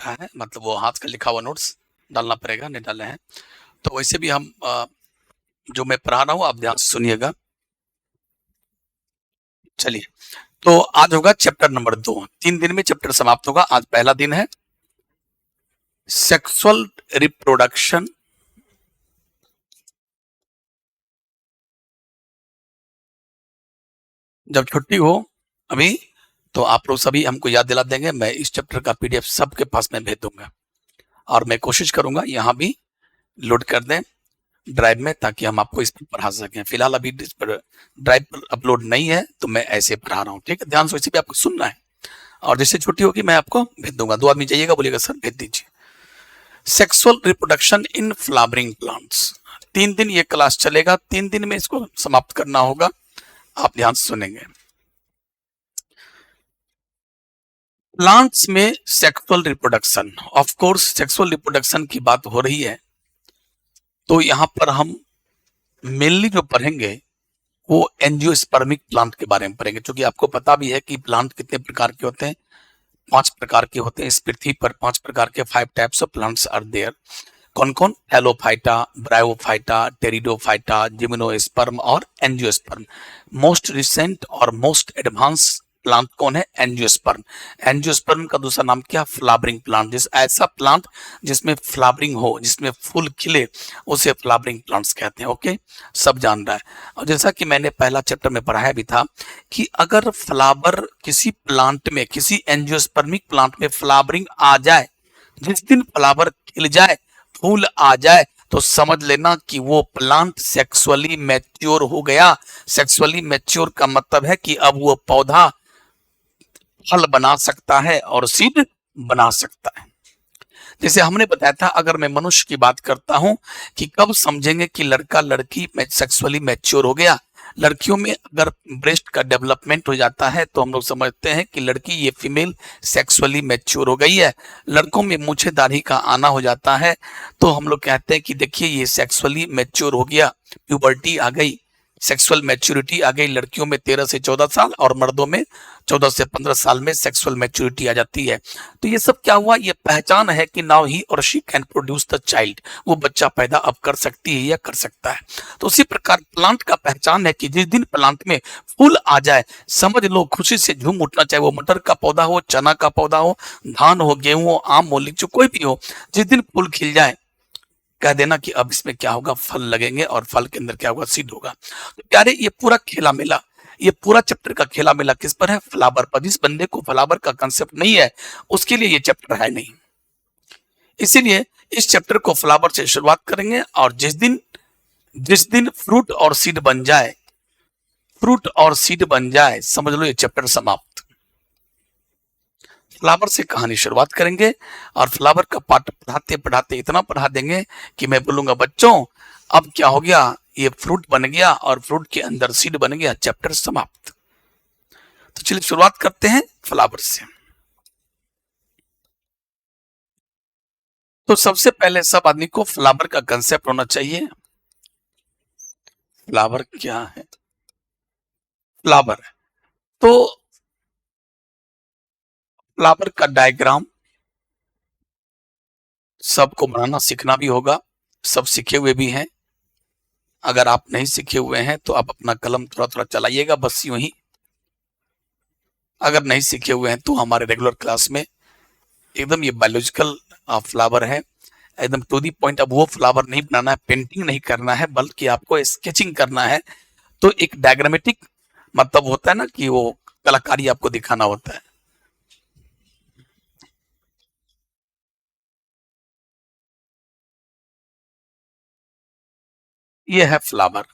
है, मतलब वो हाथ का लिखा हुआ नोट्स डालना पड़ेगा, नहीं डाले हैं तो वैसे भी हम जो मैं पढ़ा रहा हूँ आप ध्यान से सुनिएगा। चलिए, तो आज होगा चैप्टर नंबर 2। 3 दिन में चैप्टर समाप्त होगा। आज पहला दिन है सेक्सुअल रिप्रोडक्शन। जब छुट्टी हो अभी तो आप लोग सभी हमको याद दिला देंगे, मैं इस चैप्टर का पीडीएफ सबके पास में भेज दूंगा और मैं कोशिश करूंगा यहाँ भी लोड कर दें ड्राइव में, ताकि हम आपको इस पर पढ़ा सकें। फिलहाल अभी इस पर ड्राइव पर अपलोड नहीं है तो मैं ऐसे पढ़ा रहा हूँ, ठीक है। ध्यान से वैसे भी आपको सुनना है और जैसे छुट्टी होगी मैं आपको भेज दूंगा। 2 आदमी जाइएगा, बोलिएगा सर भेज दीजिए। Sexual reproduction in flowering plants. 3 दिन ये क्लास चलेगा, 3 दिन में इसको समाप्त करना होगा। आप ध्यान से सुनेंगे। प्लांट्स में sexual reproduction, of course sexual reproduction की बात हो रही है तो यहां पर हम मेनली जो पढ़ेंगे वो एंजियोस्पर्मिक प्लांट के बारे में पढ़ेंगे, क्योंकि आपको पता भी है कि प्लांट कितने प्रकार के होते हैं। 5 प्रकार के होते हैं इस पृथ्वी पर। 5 प्रकार के 5 types of plants are there. कौन कौन? एलोफाइटा, ब्रायोफाइटा, टेरिडोफाइटा, जिम्नोस्पर्म और एंजियोस्पर्म। मोस्ट रिसेंट और मोस्ट एडवांस प्लांट कौन है? एंजियोस्पर्म। एंजियोस्पर्म का दूसरा नाम क्या? Flowering plant. जिस ऐसा प्लांट जिसमें फ्लावरिंग हो, जिसमें फूल खिले, उसे फ्लावरिंग प्लांट्स कहते हैं। ओके, सब जान रहा है। और जैसा कि मैंने पहला चैप्टर में पढ़ाया भी था कि अगर फ्लावर किसी प्लांट में, किसी एंजियोस्पर्मिक प्लांट में फ्लावरिंग आ जाए, जिस दिन फ्लावर खिल जाए, फूल आ जाए, तो समझ लेना कि वो प्लांट सेक्सुअली मैच्योर हो गया। सेक्सुअली मैच्योर का मतलब है कि अब वो पौधा फल बना सकता है और सीड बना सकता है। जैसे हमने बताया था, अगर मैं मनुष्य की बात करता हूं कि कब समझेंगे कि लड़का लड़की सेक्सुअली मैच्योर हो गया। लड़कियों में अगर ब्रेस्ट का डेवलपमेंट हो जाता है तो हम लोग समझते हैं कि लड़की, ये फीमेल सेक्सुअली मैच्योर हो गई है। लड़कों में मूछे दाढ़ी का आना हो जाता है तो हम लोग कहते हैं कि देखिए ये सेक्सुअली मैच्योर हो गया, प्यूबर्टी आ गई, सेक्सुअल मैच्योरिटी आ गई। लड़कियों में 13 से 14 साल और मर्दों में 14 से 15 साल में सेक्सुअल मैच्योरिटी आ जाती है। तो ये सब क्या हुआ? ये पहचान है कि नाउ ही और she can produce the child. वो बच्चा पैदा अब कर सकती है या कर सकता है। तो उसी प्रकार प्लांट का पहचान है कि जिस दिन प्लांट में फूल आ जाए, समझ लो खुशी से झूम उठना, चाहे वो मटर का पौधा हो, चना का पौधा हो, धान हो, गेहूं हो, आम हो, लीची, कोई भी हो, जिस दिन फूल खिल जाए कह देना कि अब इसमें क्या होगा? फल लगेंगे और फल के अंदर क्या होगा? सीड होगा। तो प्यारे, ये पूरा खेला मेला, ये पूरा चैप्टर का खेला मेला किस पर है? फ्लावर पर। जिस बंदे को फ्लावर का कंसेप्ट नहीं है उसके लिए ये चैप्टर है नहीं। इसीलिए इस चैप्टर को फ्लावर से शुरुआत करेंगे और जिस दिन फ्रूट और सीड बन जाए, फ्रूट और सीड बन जाए, समझ लो ये चैप्टर समाप्त। फ्लावर से कहानी शुरुआत करेंगे और फ्लावर का पार्ट पढ़ाते पढ़ाते इतना पढ़ा देंगे कि मैं बोलूंगा बच्चों अब क्या हो गया? ये फ्रूट बन गया और फ्रूट के अंदर सीड बन गया, चैप्टर समाप्त। तो चलिए शुरुआत करते हैं फ्लावर से। तो सबसे पहले सब आदमी को फ्लावर का कंसेप्ट होना चाहिए। फ्लावर क्या है? फ्लावर, तो फ्लावर का डायग्राम सबको बनाना सीखना भी होगा। सब सीखे हुए भी हैं। अगर आप नहीं सीखे हुए हैं तो आप अपना कलम थोड़ा थोड़ा चलाइएगा, बस यूं ही। अगर नहीं सीखे हुए हैं तो हमारे रेगुलर क्लास में एकदम ये बायोलॉजिकल फ्लावर है, एकदम टू दी पॉइंट। अब वो फ्लावर नहीं बनाना है, पेंटिंग नहीं करना है, बल्कि आपको स्केचिंग करना है। तो एक डायग्रामेटिक मतलब होता है ना कि वो कलाकारी आपको दिखाना होता है। ये है फ्लावर।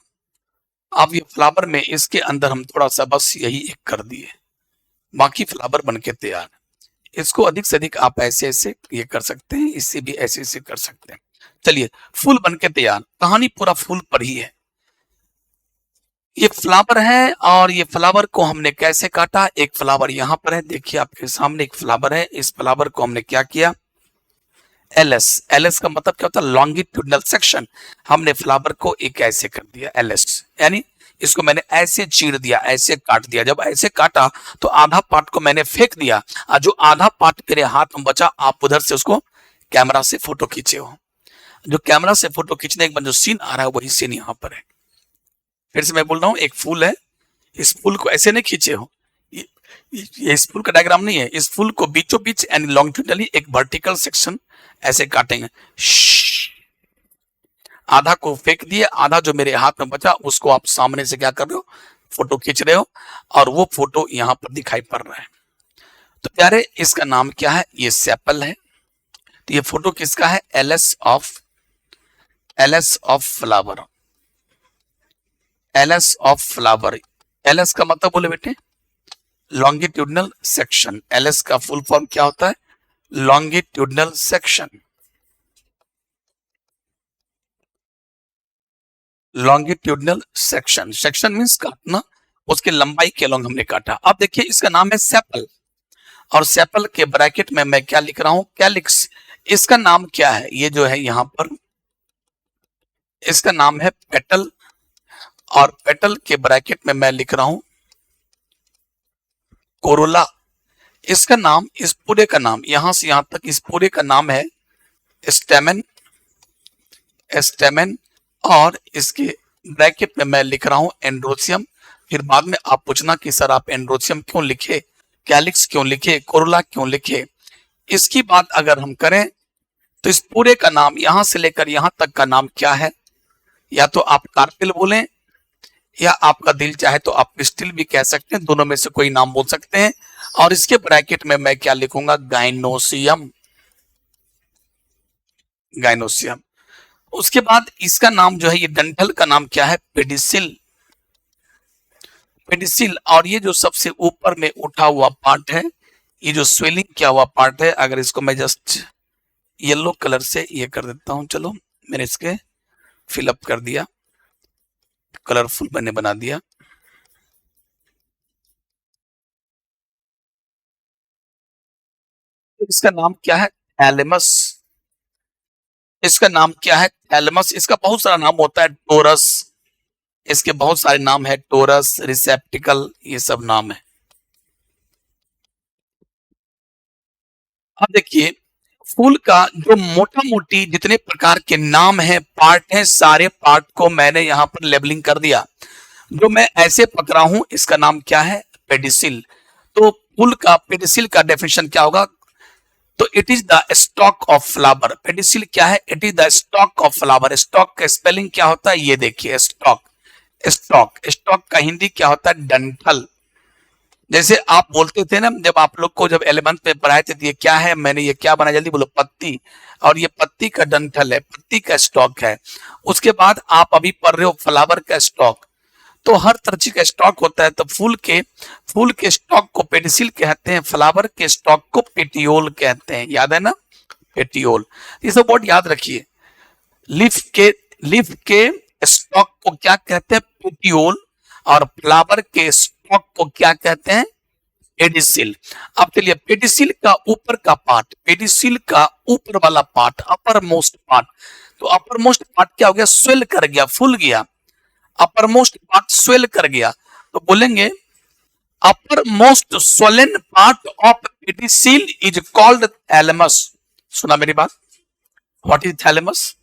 अब ये फ्लावर में इसके अंदर हम थोड़ा सा बस यही एक कर दिए, बाकी फ्लावर बन के तैयार। इसको अधिक से अधिक आप ऐसे ऐसे ये कर सकते हैं, इससे भी ऐसे ऐसे कर सकते हैं। चलिए, फूल बन के तैयार। कहानी पूरा फूल पर ही है। ये फ्लावर है और ये फ्लावर को हमने कैसे काटा? एक फ्लावर यहाँ पर है, देखिए आपके सामने एक फ्लावर है। इस फ्लावर को हमने क्या किया? एलएस। एलएस का मतलब क्या होता है? Longitudinal section. हमने फ्लावर को एक ऐसे कर दिया एलएस, यानी इसको मैंने ऐसे चीर दिया, ऐसे काट दिया। जब ऐसे काटा तो आधा पार्ट को मैंने फेंक दिया, और जो आधा पार्ट मेरे हाथ में बचा, आप उधर से उसको कैमरा से फोटो खींचे हो। जो कैमरा से फोटो खींचने के बाद जो सीन आ रहा है वही सीन यहाँ पर है। फिर से मैं बोल रहा हूँ, एक फूल है, इस फूल को ऐसे नहीं खींचे हो, ये इस फूल का डायग्राम नहीं है। इस फूल को बीचों बीच एंड लॉन्गिट्यूडनली एक वर्टिकल सेक्शन ऐसे काटेंगे। आधा को फेंक दिए, आधा जो मेरे हाथ में बचा उसको आप सामने से क्या कर रहे हो, फोटो खींच रहे हो, और वो फोटो यहाँ पर दिखाई पड़ रहा है। तो प्यारे, इसका नाम क्या है? ये सेपल है। तो ये फोटो किसका है? LS of flower. LS of flower. LS का मतलब बोले बेटे लॉन्गिट्यूडनल सेक्शन। एलएस का फुल फॉर्म क्या होता है? Longitudinal section. Longitudinal section, section means काटना, उसके लंबाई के अलॉन्ग हमने काटा। अब देखिए, इसका नाम है सेपल, और सेपल के ब्रैकेट में मैं क्या लिख रहा हूं? कैलिक्स। इसका नाम क्या है? ये जो है यहां पर, इसका नाम है पेटल, और पेटल के ब्रैकेट में मैं लिख रहा हूं कोरोला। इसका नाम, इस पूरे का नाम, यहां से यहां तक इस पूरे का नाम है स्टेमन। स्टेमन, और इसके ब्रैकेट में मैं लिख रहा हूं एंड्रोसियम। फिर बाद में आप पूछना कि सर आप एंड्रोसियम क्यों लिखे, कैलिक्स क्यों लिखे, कोरोला क्यों लिखे। इसकी बात अगर हम करें तो इस पूरे का नाम यहां से लेकर यहां तक का नाम क्या है? या तो आप कार्पेल बोलें, या आपका दिल चाहे तो आप पिस्टिल भी कह सकते हैं, दोनों में से कोई नाम बोल सकते हैं। और इसके ब्रैकेट में मैं क्या लिखूंगा? गाइनोसियम। गाइनोसियम। उसके बाद इसका नाम जो है, ये डंठल का नाम क्या है? पेडिसिल। पेडिसिल। और ये जो सबसे ऊपर में उठा हुआ पार्ट है, ये जो स्वेलिंग किया हुआ पार्ट है, अगर इसको मैं जस्ट येलो कलर से ये कर देता हूं, चलो मैंने इसके फिलअप कर दिया, कलरफुल मैंने बना दिया। इसका नाम क्या है? थैलेमस। इसका नाम क्या है? थैलेमस। इसका बहुत सारा नाम होता है, टोरस, इसके बहुत सारे नाम है, टोरस, रिसेप्टिकल, ये सब नाम है। अब देखिए, फूल का जो मोटा मोटी जितने प्रकार के नाम है, पार्ट है, सारे पार्ट को मैंने यहां पर लेबलिंग कर दिया। जो मैं ऐसे पकड़ा हूं, इसका नाम क्या है? पेडिसिल। तो फूल का पेडिसिल का डेफिनेशन क्या होगा? तो it is the stock of flower. Pedicel क्या है? It is the stock of flower. Stock का स्पेलिंग क्या होता है? ये देखिए, स्टॉक। स्टॉक, स्टॉक का हिंदी क्या होता है? डंठल। जैसे आप बोलते थे ना, जब आप लोग को जब 11th में पढ़ाए थे, ये क्या है, मैंने ये क्या बना, जल्दी बोलो, पत्ती। और ये पत्ती का डंठल है, पत्ती का स्टॉक है। उसके बाद आप अभी पढ़ रहे हो फ्लावर का स्टॉक। तो हर तरह का स्टॉक होता है। तो फूल के स्टॉक को पेडिसिल कहते हैं, फ्लावर के स्टॉक को पेटियोल कहते हैं। याद है ना? पेटियोल। ये सब वर्ड याद रखिए। लीफ के स्टॉक को क्या कहते हैं? पेटियोल। और फ्लावर के स्टॉक को क्या कहते हैं? पेडिसिल। अब चलिए, पेडिसिल का ऊपर का पार्ट, पेडिसिल का ऊपर वाला पार्ट, अपर मोस्ट पार्ट। तो अपर मोस्ट पार्ट क्या हो गया? स्वेल कर गया, फूल गया। अपर मोस्ट पार्ट स्वेल कर गया, तो बोलेंगे upper most swollen part of pedicel is called thalamus. सुना मेरी बात? What is thalamus?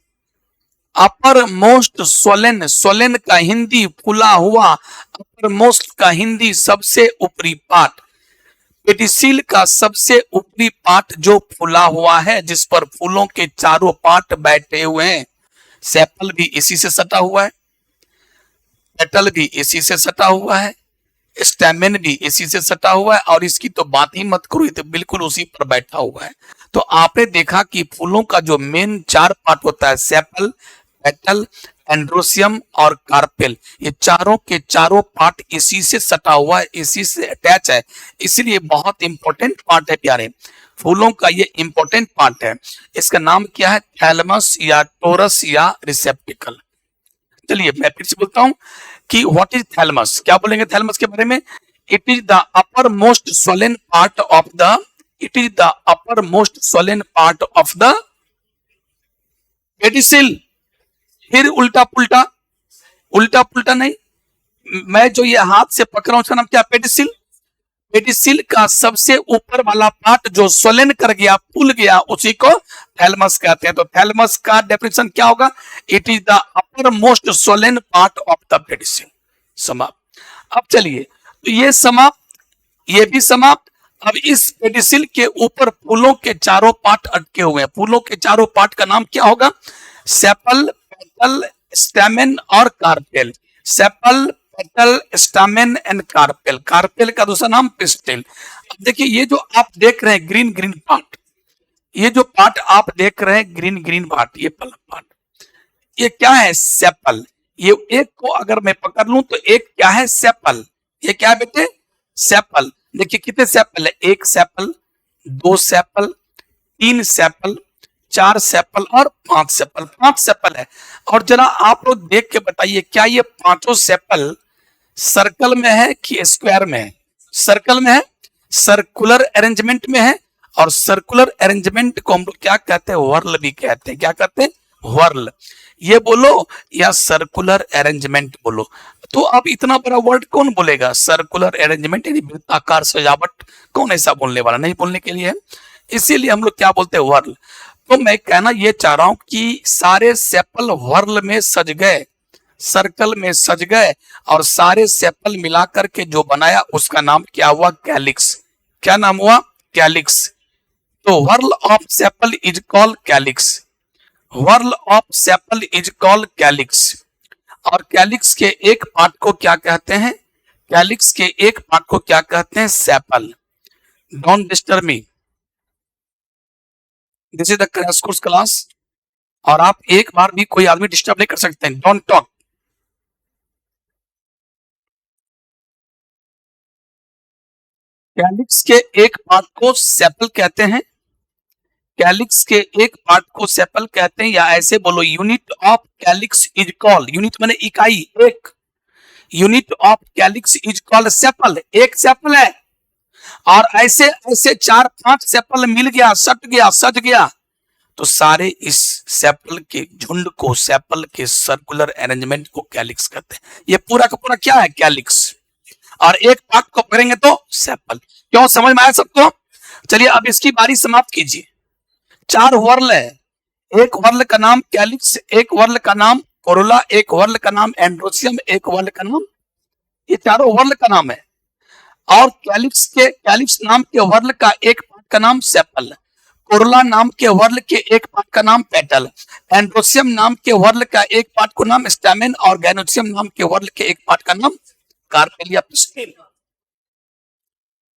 Upper most swollen, swollen का हिंदी फूला हुआ, अपर मोस्ट का हिंदी सबसे ऊपरी पार्ट। पेडिसिल का सबसे ऊपरी पार्ट जो फूला हुआ है, जिस पर फूलों के चारों पार्ट बैठे हुए हैं। सेपल भी इसी से सटा हुआ है, पेटल भी इसी से सटा हुआ है, स्टेमेन भी इसी से सटा हुआ है, और इसकी तो बात ही मत करो, ये तो बिल्कुल उसी पर बैठा हुआ है। तो आपने देखा कि फूलों का जो मेन 4 पार्ट होता है, सेपल, पेटल, एंड्रोसियम और कार्पेल, ये चारों के चारों पार्ट इसी से सटा हुआ है, इसी से अटैच है। इसलिए बहुत इंपॉर्टेंट पार्ट है प्यारे, फूलों का ये इंपॉर्टेंट पार्ट है। इसका नाम क्या है? थैलेमस या टोरस या रिसेप्टिकल। चलिए मैं फिर से बोलता हूं कि व्हाट इज थैलेमस। क्या बोलेंगे थैलेमस के बारे में? It is the upper most swollen part of the, it is the upper most swollen part of the pedicel. फिर उल्टा पुल्टा, उल्टा पुल्टा नहीं, मैं जो ये हाथ से पकड़ रहा हूं उसका नाम क्या? पेडिसिल। पेडिसिल का सबसे ऊपर वाला पार्ट जो स्वलन कर गया, फूल गया, उसी को थैलमस कहते हैं। तो थैलमस का डेफिनेशन क्या होगा? It is the upper most swollen part of the pedicel. समाप्त। अब चलिए, तो ये समाप्त, ये भी समाप्त। अब इस पेडिसिल के ऊपर फूलों के चारों पार्ट अटके हुए हैं। फूलों के चारों पार्ट का नाम क्या होगा? सेपल, पेटल, स्टैमेन और carpel. Sepal, petal, stamen and carpel. Carpel का दूसरा नाम पिस्टिल। अब देखिए, ये जो आप देख रहे हैं ग्रीन ग्रीन पार्ट, ये जो पार्ट आप देख रहे हैं ग्रीन ग्रीन पार्ट, ये पार्ट, ये क्या है? सेपल। ये एक को अगर मैं पकड़ लूं तो एक क्या है? सेपल। ये क्या है बेटे? सेपल। देखिए कितने सेपल है? एक सेपल, दो सेपल, तीन सेपल, चार सेपल और पांच सेपल। पांच सेपल है। और जरा आप लोग देख के बताइए, क्या ये पांचों सेपल सर्कल में है कि स्क्वायर में है? सर्कल में है, सर्कुलर अरेंजमेंट में है। और सर्कुलर अरेंजमेंट को हम लोग क्या कहते हैं? वर्ल भी कहते हैं। क्या कहते हैं? वर्ल। ये बोलो या सर्कुलर अरेंजमेंट बोलो। तो अब इतना बड़ा वर्ड कौन बोलेगा? सर्कुलर अरेंजमेंट यानी वृत्ताकार सजावट, कौन ऐसा बोलने वाला? नहीं बोलने के लिए है। इसीलिए हम लोग क्या बोलते हैं? वर्ल। तो मैं कहना ये चाह रहा हूं कि सारे सेपल वर्ल में सज गए, सर्कल में सज गए, और सारे सेपल मिलाकर के जो बनाया उसका नाम क्या हुआ? कैलिक्स। क्या नाम हुआ? कैलिक्स। तो whorl of sepal is called calyx. Whorl of sepal is called calyx. और कैलिक्स के एक पार्ट को क्या कहते हैं? कैलिक्स के एक पार्ट को क्या कहते हैं? Sepal. Don't disturb me, this is the crash course class. और आप एक बार भी कोई आदमी डिस्टर्ब नहीं कर सकते हैं। Don't talk. कैलिक्स के एक पार्ट को सेपल कहते हैं। कैलिक्स के एक पार्ट को सेपल कहते हैं, या ऐसे बोलो, unit of calyx is called, unit माने इकाई, एक, unit of calyx is called sepal. एक सेपल है, और ऐसे ऐसे चार पांच सेपल मिल गया, सट गया, सज गया, तो सारे इस सेपल के झुंड को, सेपल के सर्कुलर अरेंजमेंट को कैलिक्स कहते हैं। ये पूरा का पूरा क्या है? कैलिक्स। और एक पार्ट को पकड़ेंगे तो सेपल। क्यों? समझ में आया सबको? चलिए अब इसकी बारी समाप्त कीजिए। चार वर्ल है। एक वर्ल का नाम कैलिक्स, एक वर्ल का नाम कोरोला, एक वर्ल का नाम एंड्रोसियम, एक वर्ल का नाम, ये चारों वर्ल का नाम है। और कैलिक्स नाम के वर्ल का एक पार्ट का नाम सेपल, कोरोला नाम के वर्ल के एक पार्ट का नाम पेटल, एंड्रोसियम नाम के वर्ल का एक पार्ट को नाम स्टैमेन, और गैनोसियम नाम के वर्ल के एक पार्ट का नाम कार्पेल या पिस्टिल।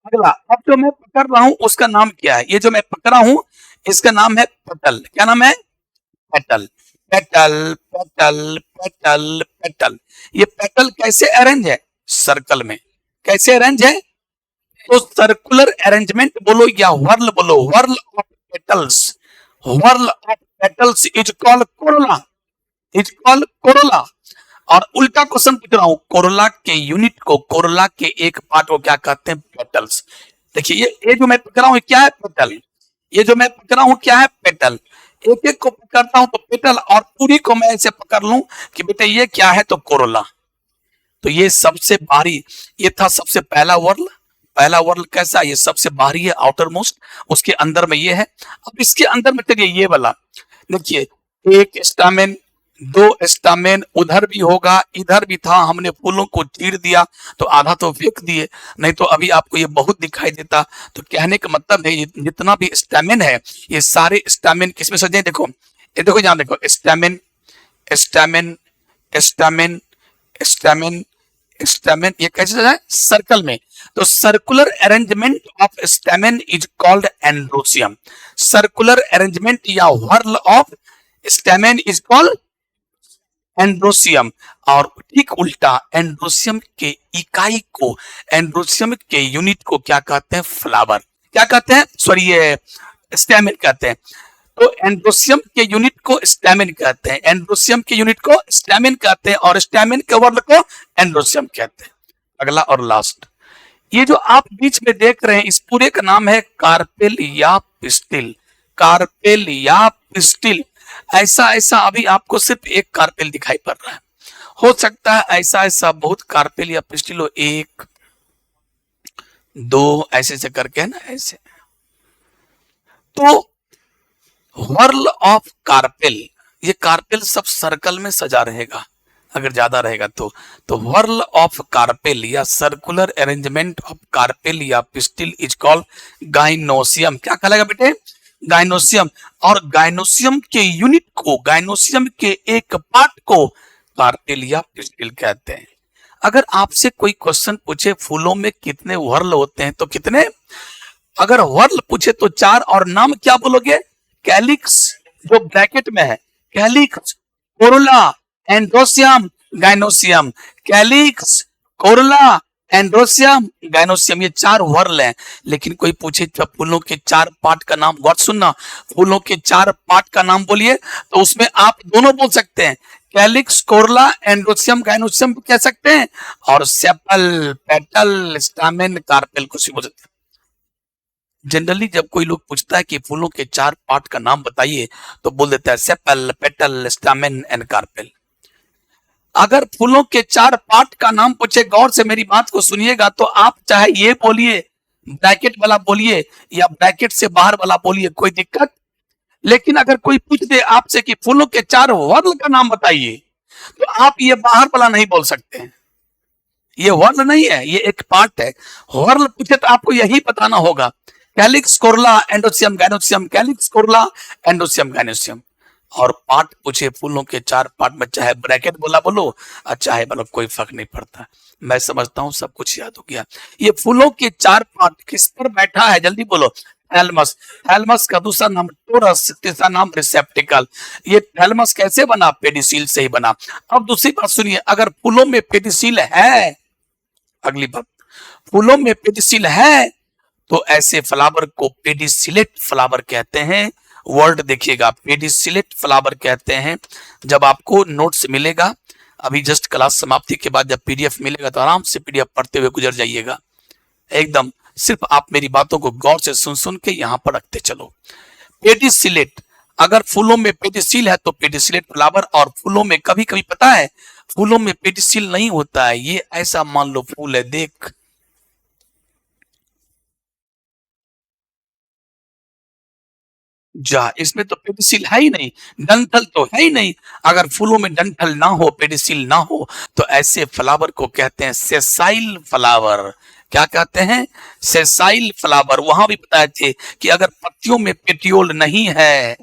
अगला, अब जो मैं पकड़ रहा हूं उसका नाम क्या है? ये जो मैं पकड़ा हूं इसका नाम है पेटल। क्या नाम है? Petal. Petal, petal, petal, petal. ये पेटल कैसे अरेंज है? सर्कल में। कैसे अरेंज है? तो सर्कुलर अरेंजमेंट बोलो या वर्ल बोलो। Whorl of petals, whorl of petals is called corolla, is called corolla. और उल्टा क्वेश्चन पूछ रहा हूं, कोरोला के यूनिट को, कोरोला के एक पार्ट को क्या कहते हैं? पेटल्स। देखिए ये जो मैं पकड़ा हूं क्या है? पेटल। ये जो मैं पकड़ा हूं क्या है? पेटल। एक एक को पकड़ता हूं तो पेटल, और पूरी को मैं ऐसे पकड़ लूं कि बेटे ये क्या है? तो कोरोला। तो ये सबसे बाहरी, ये था सबसे पहला वर्ल। पहला वर्ल कैसा? ये सबसे बाहरी है, आउटर मोस्ट। उसके अंदर में ये है। अब इसके अंदर में चलिए ये वाला देखिए, एक स्टामेन, दो स्टामेन, उधर भी होगा, इधर भी था, हमने फूलों को चीर दिया तो आधा तो फेंक दिए, नहीं तो अभी आपको ये बहुत दिखाई देता। तो कहने का मतलब है जितना भी स्टामेन है, ये सारे स्टामेन किसमें सजे? देखो, ये देखो, यहाँ देखो, stamen, stamen, stamen, stamen, stamen. ये कैसे सजा है? सर्कल में। तो circular arrangement of stamen is called androecium. Circular arrangement या whorl of stamen is called androecium. और ठीक उल्टा, एंड्रोसियम के इकाई को, एंड्रोसियम के यूनिट को क्या कहते हैं? फ्लावर। क्या कहते हैं? सॉरी, ये स्टेमेन कहते हैं। तो एंड्रोसियम के यूनिट को स्टैमेन कहते हैं, एंड्रोसियम के यूनिट को स्टैमेन कहते हैं, और स्टैमेन के वर्ल को एंड्रोसियम कहते हैं। अगला और लास्ट, ये जो आप बीच में देख रहे हैं इस पूरे का नाम है कार्पेल या पिस्टिल। कार्पेल या पिस्टिल। ऐसा ऐसा अभी आपको सिर्फ एक कार्पेल दिखाई पड़ रहा है, हो सकता है ऐसा ऐसा बहुत कार्पेल या पिस्टिल हो, एक दो ऐसे ऐसे करके, है ना, ऐसे। तो व्हर्ल ऑफ कार्पेल, ये कार्पेल सब सर्कल में सजा रहेगा अगर ज्यादा रहेगा तो व्हर्ल ऑफ कार्पेल या सर्कुलर अरेंजमेंट ऑफ कार्पेल या पिस्टिल इज कॉल्ड गाइनोसियम। क्या कहलाएगा बेटे? गाइनोसियम। और गाइनोसियम के यूनिट को, गाइनोसियम के एक पार्ट को कार्पेल या पिस्टिल कहते हैं। अगर आपसे कोई क्वेश्चन पूछे फूलों में कितने व्हर्ल होते हैं तो कितने, अगर व्हर्ल पूछे तो 4, और नाम क्या बोलोगे? कैलिक्स जो ब्रैकेट में है, calyx, Corolla, androecium, gynoecium. Calyx, Corolla, androecium, gynoecium, ये 4 व्हर्ल हैं। लेकिन कोई पूछे जब फूलों के 4 पार्ट का नाम, गौर सुनना, फूलों के 4 पार्ट का नाम बोलिए, तो उसमें आप दोनों बोल सकते हैं, कैलिक्स, कोरला, एंड्रोसियम, गाइनोसियम कह सकते हैं, और सेपल, पेटल, स्टामेन, कार्पेल कुछ भी बोल सकते हैं। जनरली जब कोई लोग पूछता है कि फूलों के 4 पार्ट का नाम बताइए तो बोल देता है sepal, petal, stamen and carpel. अगर फूलों के 4 पार्ट का नाम पूछे, गौर से मेरी बात को सुनिएगा, तो आप चाहे ये बोलिए, ब्रैकेट वाला बोलिए, या ब्रैकेट से बाहर वाला बोलिए, कोई दिक्कत। लेकिन अगर कोई पूछ दे आपसे कि फूलों के 4 वर्ल का नाम बताइए, तो आप ये बाहर वाला नहीं बोल सकते हैं। ये वर्ल नहीं है, ये एक पार्ट है। वर्ल पूछे तो आपको यही बताना होगा, calyx, Korla, एंडोसियम, gynoecium, calyx, Korla, एंडोसियम, gynoecium. और पार्ट पूछे फूलों के 4 पार्ट में, चाहे ब्रैकेट बोला बोलो और चाहे बोलो, कोई फर्क नहीं पड़ता। मैं समझता हूं सब कुछ याद हो गया। ये फूलों के 4 पार्ट किस पर बैठा है, जल्दी बोलो? थैलमस। थैलमस का दूसरा नाम टोरस, तीसरा नाम रिसेप्टिकल। ये थैलमस कैसे बना? पेडिसील से ही बना। अब दूसरी बात सुनिए, अगर फूलों में पेडिसील है, अगली बात, फूलों में पेडिसील है तो ऐसे फ्लावर को पेडिसिलेट फ्लावर कहते हैं। वर्ड देखिएगा, पेडिसिलेट फ्लावर कहते हैं। जब आपको नोट्स मिलेगा, अभी जस्ट क्लास समाप्ति के बाद जब पीडीएफ मिलेगा तो आराम से पीडीएफ पढ़ते हुए गुजर जाइएगा एकदम। सिर्फ आप मेरी बातों को गौर से सुन सुन के यहां पर रखते चलो। पेडिसिलेट, अगर फूलों में पेडिसिल है तो पेडिसिलेट फ्लावर। और फूलों में कभी कभी पता है फूलों में पेडिसिल नहीं होता है। ये ऐसा मान लो फूल है, देख, जा, इसमें तो पेडिसिल है ही नहीं, डंठल तो है ही नहीं। अगर फूलों में डंठल ना हो, पेडिसिल ना हो, तो ऐसे फ्लावर को कहते हैं सेसाइल फ्लावर। क्या कहते हैं? Sessile flower. वहां भी बताए थे कि अगर पत्तियों में पेटियोल नहीं है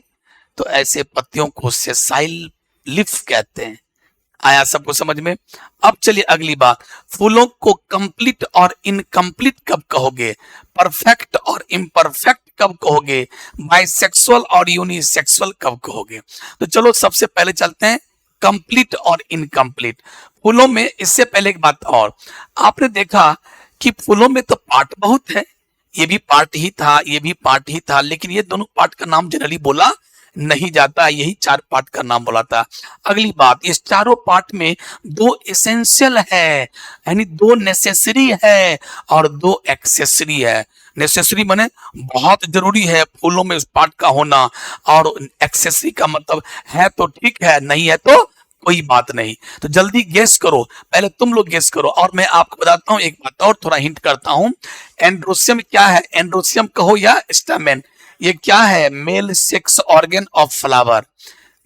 तो ऐसे पत्तियों को सेसाइल लिफ कहते हैं। आया सबको समझ में? अब चलिए अगली बात, फूलों को कंप्लीट और इनकम्प्लीट कब कहोगे? परफेक्ट और इम्परफेक्ट कब कहोगे? बाइसेक्सुअल और यूनिसेक्सुअल कब कहोगे? तो चलो सबसे पहले चलते हैं कंप्लीट और इनकम्प्लीट। फूलों में, इससे पहले एक बात और, आपने देखा कि फूलों में तो पार्ट बहुत है, ये भी पार्ट ही था, ये भी पार्ट ही था, लेकिन ये दोनों पार्ट का नाम जनरली बोला नहीं जाता, यही 4 पार्ट का नाम बोला था। अगली बात, इस चारों पार्ट में 2 एसेंशियल है, यानी 2 नेसेसरी है और 2 एक्सेसरी है। नेसेसरी माने बहुत जरूरी है फूलों में उस पार्ट का होना, और एक्सेसरी का मतलब है तो ठीक है, नहीं है तो कोई बात नहीं। तो जल्दी गेस करो, पहले तुम लोग गेस करो और मैं आपको बताता हूं एक बात और, थोड़ा हिंट करता हूं। एंड्रोसियम क्या है? एंड्रोसियम कहो या स्टामेन, ये क्या है? Male sex organ of flower.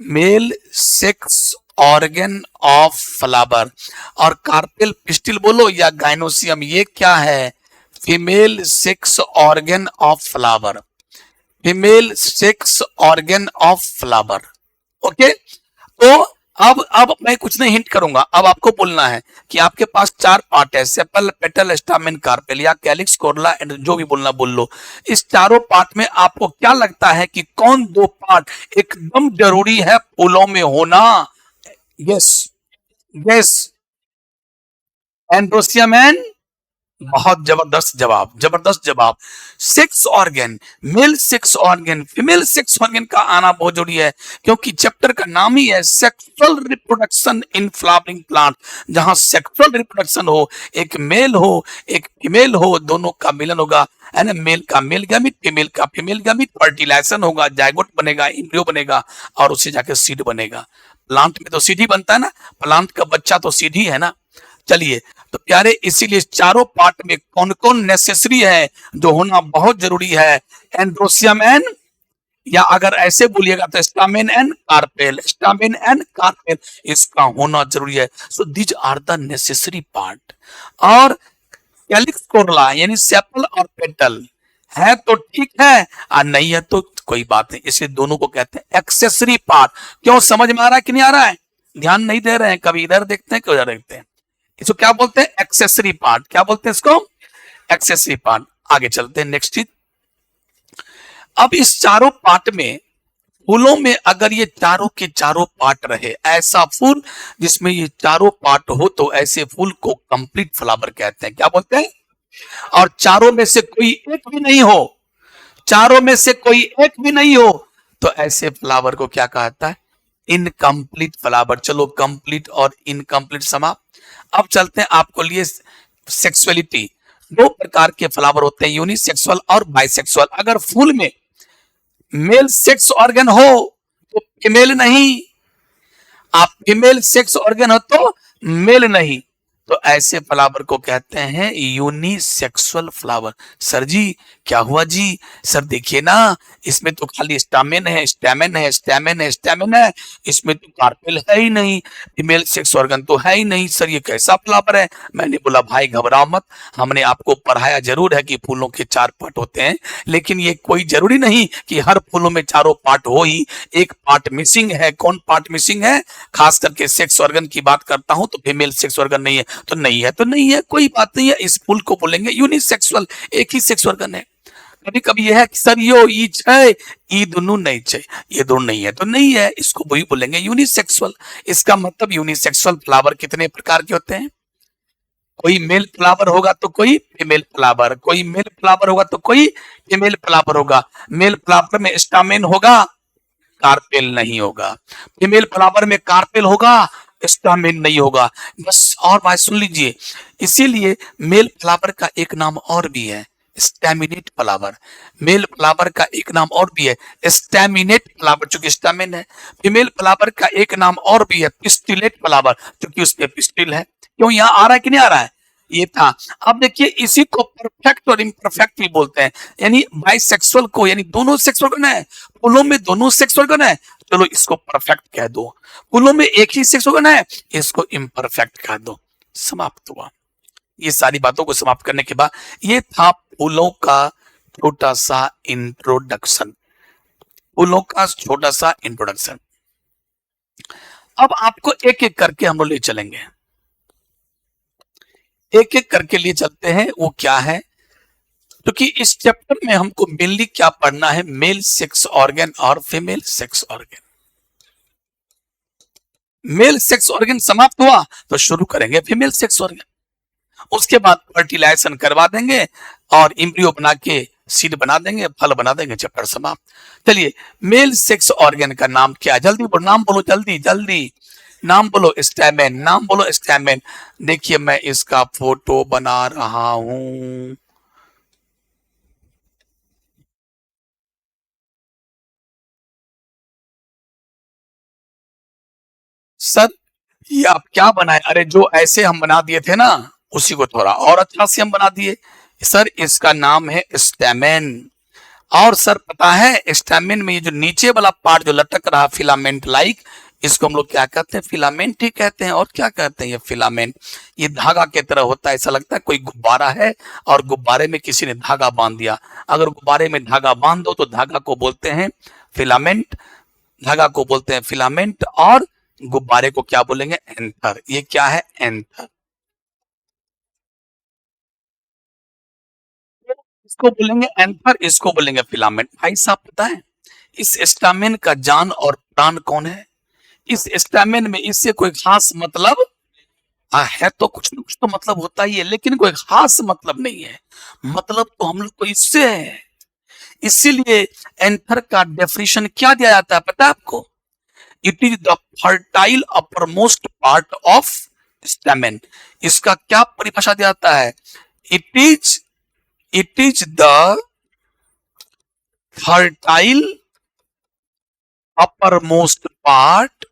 Male sex organ of flower. और कार्पेल, पिस्टिल बोलो या गाइनोसियम, ये क्या है? Female sex organ of flower. Female sex organ of flower. Okay, तो अब मैं कुछ नहीं हिंट करूंगा, अब आपको बोलना है कि आपके पास 4 पार्ट है, सेपल, पेटल, स्टामेन, कार्पेल, या कैलिक्स, कोरला, एंड जो भी बोलना बोल लो। इस चारों पार्ट में आपको क्या लगता है कि कौन 2 पार्ट एकदम जरूरी है फूलों में होना? यस, यस, एंड्रोसियम एंड, बहुत जबरदस्त जवाब, जबरदस्त जवाब। Sex organ, male sex organ, female sex organ का आना बहुत जरूरी है, क्योंकि चैप्टर का नाम ही है sexual reproduction in flowering plant. जहां सेक्सुअल रिप्रोडक्शन हो, एक मेल हो एक फीमेल हो, दोनों का मिलन होगा, है ना, मेल का मेल गैमिट, फीमेल का फीमेल गैमिट, फर्टिलाइजेशन होगा, जायगोट बनेगा, एम्ब्रियो बनेगा और उससे जाके सीड बनेगा। प्लांट में तो सीधी बनता है ना, प्लांट का बच्चा तो सीधी है ना। चलिए, तो प्यारे इसीलिए चारों पार्ट में कौन कौन नेसेसरी है, जो होना बहुत जरूरी है? एंड्रोसियम एंड, या अगर ऐसे बोलिएगा तो stamen and carpel, stamen and carpel, इसका होना जरूरी है। So these are the necessary part. और कैलिक्स कोरला यानी सेपल और पेटल है तो ठीक है, और नहीं है तो कोई बात नहीं, इसे दोनों को कहते हैं एक्सेसरी पार्ट। क्यों, समझ में आ रहा है कि नहीं आ रहा है? ध्यान नहीं दे रहे हैं, कभी इधर देखते हैं कभी उधर देखते हैं। इसको क्या बोलते हैं? Accessory part. क्या बोलते हैं इसको? Accessory part. आगे चलते हैं, नेक्स्ट चीज। अब इस चारों पार्ट में, फूलों में अगर ये चारों के चारों पार्ट रहे, ऐसा फूल जिसमें ये चारों पार्ट हो, तो ऐसे फूल को कंप्लीट फ्लावर कहते हैं। क्या बोलते हैं? और चारों में से कोई एक भी नहीं हो, चारों में से कोई एक भी नहीं हो, तो ऐसे फ्लावर को क्या कहता है? Incomplete flower. चलो, कंप्लीट और इनकम्प्लीट समाप्त। अब चलते हैं आपको लिए सेक्सुअलिटी। दो प्रकार के फ्लावर होते हैं, यूनिसेक्सुअल और बाइसेक्सुअल। अगर फूल में मेल सेक्स ऑर्गन हो तो फीमेल नहीं, आप फीमेल सेक्स ऑर्गन हो तो मेल नहीं, तो ऐसे फ्लावर को कहते हैं यूनिसेक्सुअल फ्लावर। सर जी क्या हुआ जी? सर देखिए ना, इसमें तो खाली स्टामेन है, स्टैमेन है, स्टैमेन है, स्टैमेन है, इसमें तो कार्पेल है ही नहीं, फीमेल सेक्स ऑर्गन तो है ही नहीं। सर ये कैसा फ्लावर है? मैंने बोला भाई घबराओ मत, हमने आपको पढ़ाया जरूर है कि फूलों के चार पार्ट होते हैं, लेकिन ये कोई जरूरी नहीं कि हर फूलों में चारों पार्ट हो ही, एक पार्ट मिसिंग है। कौन पार्ट मिसिंग है? खास करके सेक्स ऑर्गन की बात करता हूं तो फीमेल सेक्स ऑर्गन नहीं है, तो नहीं है तो नहीं है, कोई बात नहीं है। इस फूल को बोलेंगे यूनिसेक्सुअल, एक ही सेक्स ऑर्गन है। कभी कभी यह है कि सर यो ई छै, ई दोनों नहीं छै, ये दोनों नहीं है तो नहीं है, इसको वही बोलेंगे यूनिसेक्सुअल। इसका मतलब यूनिसेक्सुअल फ्लावर कितने प्रकार के होते हैं? कोई मेल फ्लावर होगा तो कोई फीमेल फ्लावर, कोई मेल फ्लावर होगा तो कोई फीमेल फ्लावर होगा। मेल फ्लावर में स्टामेन होगा, कार्पेल नहीं होगा। फीमेल फ्लावर में कार्पेल होगा, स्टामेन नहीं होगा। बस, और बात सुन लीजिए, इसीलिए मेल फ्लावर का एक नाम और भी है, स्टैमिनेट फ्लावर। मेल फ्लावर का एक नाम और भी है स्टैमिनेट फ्लावर, चूंकि स्टामेन है। फीमेल फ्लावर का एक नाम और भी है पिस्टिलेट फ्लावर, क्योंकि उसपे पिस्टिल है। क्यों, यहां आ रहा है कि नहीं आ रहा है? ये था। अब देखिए, इसी को परफेक्ट और इम्परफेक्ट भी बोलते हैं, यानी बाइसेक्सुअल को, यानी दोनों सेक्स ऑर्गन है, फूलों में दोनों सेक्स ऑर्गन है, चलो इसको परफेक्ट कह दो। फूलों में एक ही सेक्स ऑर्गन है, इसको इम्परफेक्ट कह दो। समाप्त हुआ। ये सारी बातों को समाप्त करने के बाद, ये था फूलों का छोटा सा इंट्रोडक्शन, फूलों का छोटा सा इंट्रोडक्शन। अब आपको एक एक करके हम लोग ले चलेंगे, एक एक करके लिए चलते हैं। वो क्या है? क्योंकि इस चैप्टर में हमको मेनली क्या पढ़ना है? मेल सेक्स ऑर्गन और female sex organ. Male sex organ समाप्त हुआ तो शुरू करेंगे फीमेल सेक्स ऑर्गन। उसके बाद फर्टिलाइजेशन करवा देंगे और इम्ब्रियो बना के सीड बना देंगे, फल बना देंगे, चैप्टर समाप्त। चलिए, मेल सेक्स ऑर्गन का नाम क्या है? जल्दी बोलो, नाम बोलो, जल्दी जल्दी नाम बोलो। स्टैमेन, नाम बोलो स्टैमेन। देखिए मैं इसका फोटो बना रहा हूं। सर ये आप क्या बनाए? अरे जो ऐसे हम बना दिए थे ना, उसी को थोड़ा और अच्छा से हम बना दिए। सर इसका नाम है स्टैमेन। और सर पता है, स्टैमेन में ये जो नीचे वाला पार्ट जो लटक रहा फिलामेंट लाइक, इसको हम लोग क्या कहते हैं? फिलामेंट ही कहते हैं। और क्या कहते हैं? ये फिलामेंट, ये धागा की तरह होता है, ऐसा लगता है कोई गुब्बारा है और गुब्बारे में किसी ने धागा बांध दिया। अगर गुब्बारे में धागा बांध दो तो धागा को बोलते हैं फिलामेंट, धागा को बोलते हैं फिलामेंट, और गुब्बारे को क्या बोलेंगे? एंथर। ये क्या है? एंथर। इसको बोलेंगे एंथर, इसको बोलेंगे फिलामेंट। भाई साहब पता है इस स्टामेन का जान और प्राण कौन है? इस स्टामेन में इससे कोई खास मतलब है तो कुछ न कुछ तो मतलब होता ही है, लेकिन कोई खास मतलब नहीं है। मतलब तो हम लोग को इससे है। इसीलिए एंथर का डेफिनेशन क्या दिया जाता है पता है आपको? It is the fertile upper most part of stamen. इसका क्या परिभाषा दिया जाता है? It is the fertile upper most part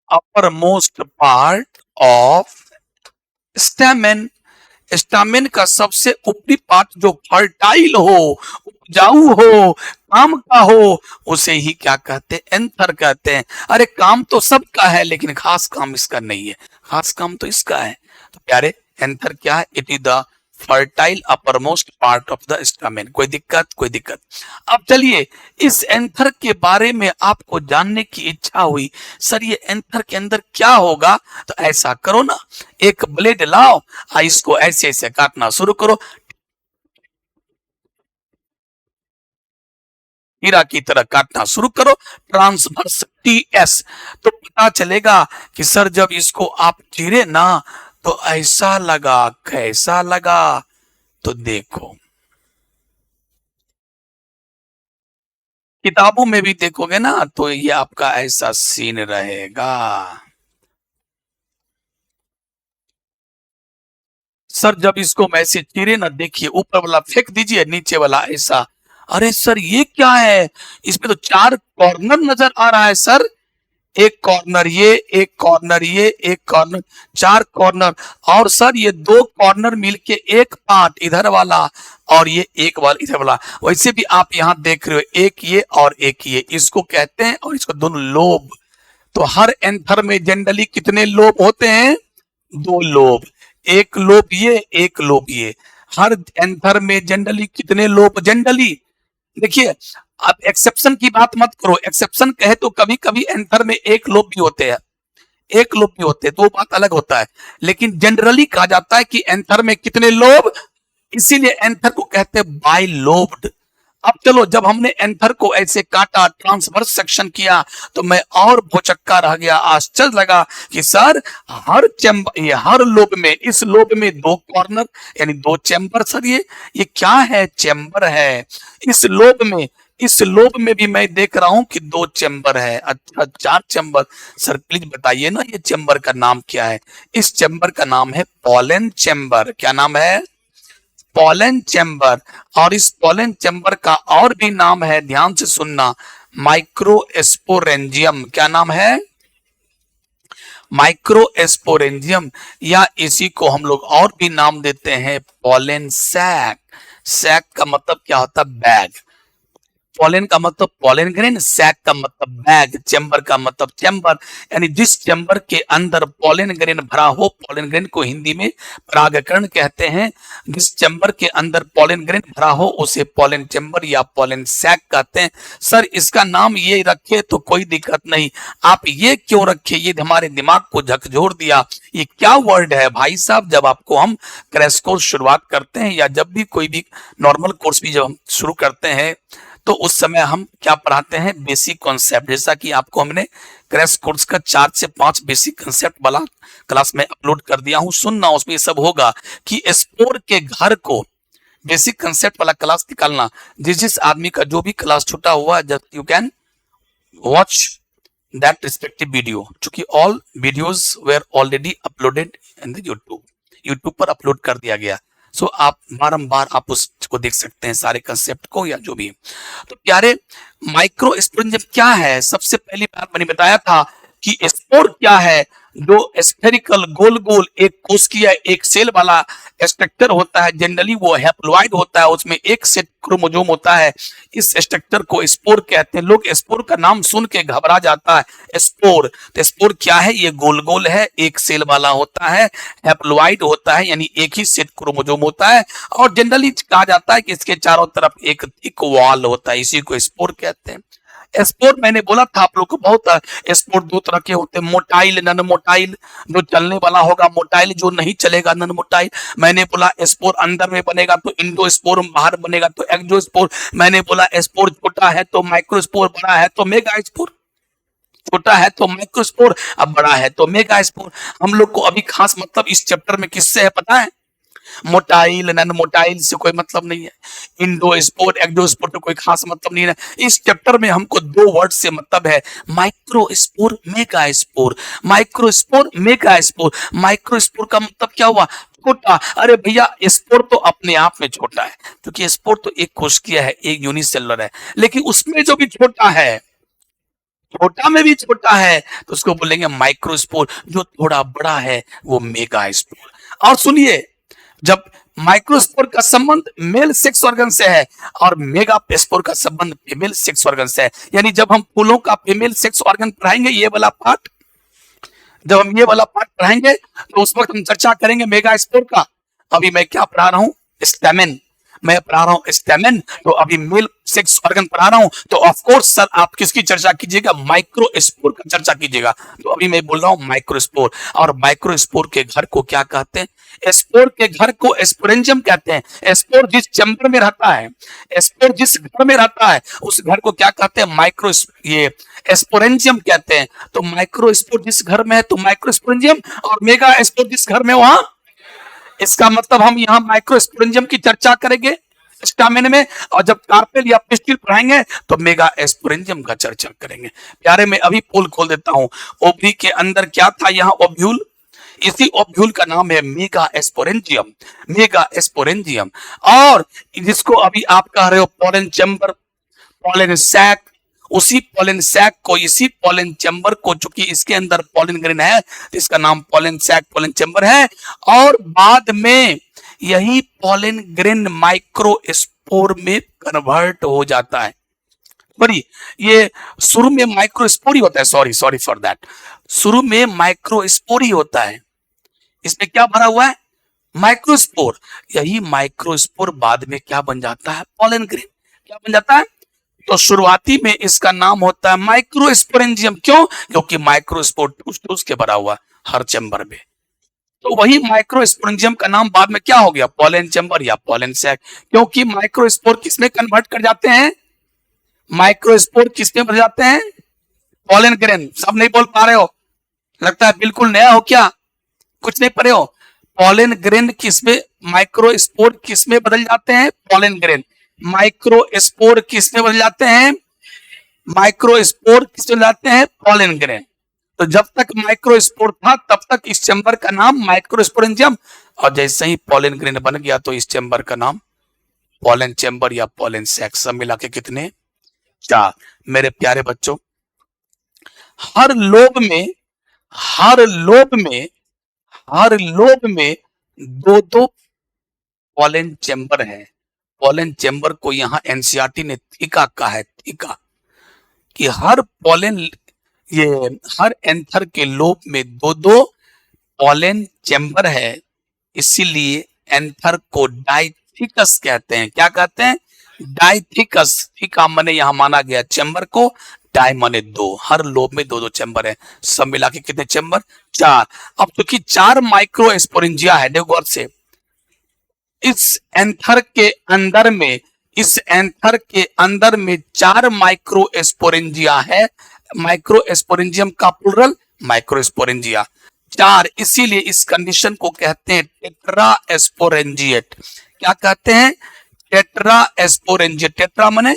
upper most part of stamen. Stamen का सबसे ऊपरी पार्ट जो फर्टाइल हो, उपजाऊ हो, काम का हो, उसे ही क्या कहते हैं? एंथर कहते हैं। अरे काम तो सबका है लेकिन खास काम इसका नहीं है, खास काम तो इसका है। तो प्यारे, एंथर क्या है? It is the fertile upper most part of the stamen. कोई दिक्कत? कोई दिक्कत? अब चलिए, इस एंथर के बारे में आपको जानने की इच्छा हुई, सर ये एंथर के अंदर क्या होगा? तो ऐसा करो ना, एक ब्लेड लाओ, इसको ऐसे ऐसे काटना शुरू करो, हीरा की तरह काटना शुरू करो, ट्रांसवर्स टीएस। तो पता चलेगा कि सर जब इसको आप चीरे ना तो ऐसा लगा, कैसा लगा? तो देखो, किताबों में भी देखोगे ना तो ये आपका ऐसा सीन रहेगा। सर जब इसको मैं ऐसे चीरे ना, देखिए ऊपर वाला फेंक दीजिए, नीचे वाला ऐसा। अरे सर ये क्या है? इसमें तो 4 कॉर्नर नजर आ रहा है सर। एक कॉर्नर ये, एक कॉर्नर ये, एक कॉर्नर, 4 कॉर्नर। और सर ये 2 कॉर्नर मिलके एक पार्ट इधर वाला, और ये एक वाला इधर वाला। वैसे भी आप यहां देख रहे हो, एक ये और एक ये, इसको कहते हैं, और इसको दोनों लोब। तो हर एंथर में जनरली कितने लोब होते हैं? 2 लोब। एक लोब ये, एक लोब ये। हर एंथर में जनरली कितने लोब? जनरली देखिए, आप एक्सेप्शन की बात मत करो। एक्सेप्शन कहे तो कभी कभी एंथर में एक लोब भी होते हैं, एक लोब भी होते हैं, तो बात अलग होता है। लेकिन जनरली कहा जाता है कि एंथर में कितने लोब, इसीलिए एंथर को कहते हैं बाई लोब्ड। अब चलो, जब हमने एंथर को ऐसे काटा, ट्रांसवर्स सेक्शन किया, तो मैं और भौचक्का रह गया, आश्चर्य लगा कि सर हर चैम्बर, ये हर लोब में, इस लोब में 2 कॉर्नर यानी 2 चैम्बर। सर ये क्या है? चैम्बर है। इस लोब में, इस लोब में भी मैं देख रहा हूं कि 2 चैम्बर है। अच्छा, 4 चैम्बर। सर प्लीज बताइए ना, ये चैम्बर का नाम क्या है? इस चैम्बर का नाम है पॉलन चैम्बर। क्या नाम है? Pollen chamber. और इस पॉलन चैम्बर का और भी नाम है, ध्यान से सुनना, माइक्रोस्पोरेंजियम। क्या नाम है? माइक्रोस्पोरेंजियम। या इसी को हम लोग और भी नाम देते हैं पॉलन सैक। सैक का मतलब क्या होता है? बैग। पॉलन का मतलब पॉलन ग्रेन, सैक का मतलब बैग, चैम्बर का मतलब चैम्बर। यानी जिस चैम्बर के अंदर पॉलन ग्रेन भरा हो, पॉलन ग्रेन को हिंदी में परागकण कहते हैं। जिस चैम्बर के अंदर पॉलन ग्रेन भरा हो उसे पॉलन चैम्बर या पॉलन सैक कहते हैं। सर इसका नाम ये रखे तो कोई दिक्कत नहीं, आप ये क्यों रखे? ये हमारे दिमाग को झकझोर दिया। ये क्या वर्ड है भाई साहब? जब आपको हम क्रैश कोर्स शुरुआत करते हैं, या जब भी कोई भी नॉर्मल कोर्स भी जब हम शुरू करते हैं, तो उस समय हम क्या पढ़ाते हैं? Basic concept. जैसा कि आपको हमने क्रैश कोर्स का 4 से 5 बेसिक कॉन्सेप्ट वाला क्लास में अपलोड कर दिया हूं, सुनना, उसमें ये सब होगा कि स्पोर के घर को, बेसिक कंसेप्ट वाला क्लास निकालना। जिस जिस आदमी का जो भी क्लास छूटा हुआ, just you can watch that respective video, क्योंकि all videos were already uploaded in the YouTube, YouTube पर अपलोड कर दिया गया। सो आप बारंबार आप उसको देख सकते हैं, सारे कंसेप्ट को या जो भी। तो प्यारे, माइक्रो स्पोरेंजियम क्या है? सबसे पहली बार मैंने बताया था कि स्पोर क्या है। जो स्फेरिकल गोल गोल एक कोशिकीय एक सेल वाला स्ट्रक्चर होता है, जनरली वो हैप्लॉइड होता है, उसमें एक सेट क्रोमोसोम होता है। इस स्ट्रक्चर को स्पोर कहते हैं। लोग स्पोर का नाम सुन के घबरा जाता है। स्पोर, तो स्पोर क्या है? ये गोल गोल है, एक सेल वाला होता है, हैप्लॉइड होता है, यानी एक ही सेट क्रोमोसोम होता है, और जनरली कहा जाता है कि इसके चारों तरफ एक थिक वॉल होता है, इसी को स्पोर कहते हैं। स्पोर मैंने बोला था आप लोग को, बहुत स्पोर 2 तरह के होते हैं, मोटाइल, नन मोटाइल। जो चलने वाला होगा मोटाइल, जो नहीं चलेगा नन मोटाइल। मैंने बोला स्पोर अंदर में बनेगा तो इंडो स्पोर, बाहर बनेगा तो एक्सो स्पोर। मैंने बोला स्पोर छोटा है तो माइक्रो स्पोर, बड़ा है तो मेगा स्पोर। छोटा है तो माइक्रो स्पोर, अब बड़ा है तो मेगा स्पोर। हम लोग को अभी खास मतलब इस चैप्टर में किससे है पता है? मोटाइल नन मोटाइल से कोई मतलब नहीं है। इंडोस्पोर एक्सोस्पोर तो कोई खास मतलब नहीं है। इस चैप्टर में हमको 2 वर्ड से मतलब है, microspore, megaspore. Microspore, megaspore. Microspore का मतलब क्या हुआ? छोटा। अरे भैया, स्पोर तो अपने आप में छोटा है, क्योंकि स्पोर तो एक कोशिकीय है, एक यूनिसेलुलर है, लेकिन उसमें जो भी छोटा है छोटा में भी छोटा है तो उसको बोलेंगे माइक्रोस्पोर, जो थोड़ा बड़ा है वो मेगा स्पोर। और सुनिए, जब माइक्रोस्पोर का संबंध मेल सेक्स ऑर्गन से है और मेगा स्पोर का संबंध फीमेल सेक्स ऑर्गन से है, यानी जब हम फूलों का फीमेल सेक्स ऑर्गन पढ़ाएंगे ये वाला पार्ट, जब हम ये वाला पार्ट पढ़ाएंगे तो उस वक्त हम चर्चा करेंगे मेगा स्पोर का। अभी मैं क्या पढ़ा रहा हूं, स्टेमेन, मैं पढ़ा रहा हूं स्टेमेन, तो अभी मेल सेक्स ऑर्गन पढ़ा रहा हूं, तो ऑफ कोर्स सर आप किसकी चर्चा कीजिएगा, माइक्रोस्पोर का चर्चा कीजिएगा। तो अभी मैं बोल रहा हूं माइक्रोस्पोर, और माइक्रोस्पोर के घर को क्या कहते हैं, स्पोर के घर को स्पोरेंजियम कहते हैं। स्पोर जिस चैम्बर में रहता है, स्पोर जिस घर में रहता है उस घर को क्या कहते हैं, माइक्रो, ये स्पोरेंजियम कहते हैं। तो माइक्रोस्पोर जिस घर में है तो माइक्रोस्पोरेंजियम, और मेगा स्पोर जिस घर में वहां, इसका मतलब हम यहाँ माइक्रोस्पोरेंजियम की चर्चा करेंगे स्टामिन में, और जब कार्पेल या पिस्टिल पढ़ाएंगे तो मेगा स्पोरेंजियम का चर्चा करेंगे। प्यारे मैं अभी पोल खोल देता हूं, ओवरी के अंदर क्या था, यहाँ ओव्यूल, इसी ओव्यूल का नाम है मेगा स्पोरेंजियम, मेगा स्पोरेंजियम। और जिसको अभी आप कह रहे हो पोलन चैम्बर, पोलन सैक, उसी पोलन सैक को, इसी पोलन चैम्बर को, चूंकि इसके अंदर पोलन ग्रेन है तो इसका नाम पोलन सैक, पोलन चैम्बर है। और बाद में यही पोलन ग्रेन माइक्रोस्पोर में कन्वर्ट हो जाता है। बड़ी, ये शुरू में माइक्रोस्पोर ही होता है, सॉरी सॉरी फॉर दैट, शुरू में माइक्रोस्पोर ही होता है। इसमें क्या भरा हुआ है, माइक्रोस्पोर। यही माइक्रोस्पोर बाद में क्या बन जाता है, पोलन ग्रेन, क्या बन जाता है। तो शुरुआती में इसका नाम होता है माइक्रोस्पोरेंजियम, क्यों, क्योंकि माइक्रोस्पोर ठूस ठूस के भरा हुआ हर चैम्बर में। तो वही माइक्रोस्पोरेंजियम का नाम बाद में क्या हो गया, पोलन चैम्बर या पोलन सैक, क्योंकि माइक्रोस्पोर किसमें कन्वर्ट कर जाते हैं, माइक्रोस्पोर किसमें भर जाते हैं, पोलन ग्रेन। सब नहीं बोल पा रहे हो, लगता है बिल्कुल नया हो क्या, कुछ नहीं पढ़े हो। पोलन ग्रेन किसमें, माइक्रोस्पोर किसमें बदल जाते हैं, पोलन ग्रेन। माइक्रोस्पोर किसमें बदल जाते हैं, माइक्रोस्पोर किसमें बदल जाते हैं, पोलन ग्रेन। तो जब तक माइक्रोस्पोर था तब तक इस चैम्बर का नाम माइक्रोस्पोरेंजियम, और जैसे ही पोलन ग्रेन बन गया तो इस चैम्बर का नाम पोलन चैम्बर या पोलन सैक। सब मिला के कितने, चार। मेरे प्यारे बच्चों, हर लोब में, हर लोब में, हर लोब में दो दो पोलन चैम्बर है। पोलन चैम्बर को यहाँ एनसीईआरटी ने थीका कहा है, थीका, कि हर पोलन, ये हर एंथर के लोब में दो दो पोलन चैम्बर है, इसीलिए एंथर को डाइथिकस कहते हैं। क्या कहते हैं, डाइथिकस। थीका माने यहाँ माना गया चैम्बर को, डाई माने दो, हर लोब में दो दो चैम्बर है। सब मिला के कितने चैम्बर, चार। अब क्योंकि चार माइक्रोस्पोरेंजिया है, देखो गौर से, इस एंथर के अंदर में, इस एंथर के अंदर में चार माइक्रोस्पोरेंजिया है। माइक्रोस्पोरेंजियम का प्लूरल माइक्रोस्पोरेंजिया, चार, इसीलिए इस कंडीशन को कहते हैं टेट्रास्पोरेंजिएट। क्या कहते हैं, टेट्रास्पोरेंजिएट। टेट्रा माने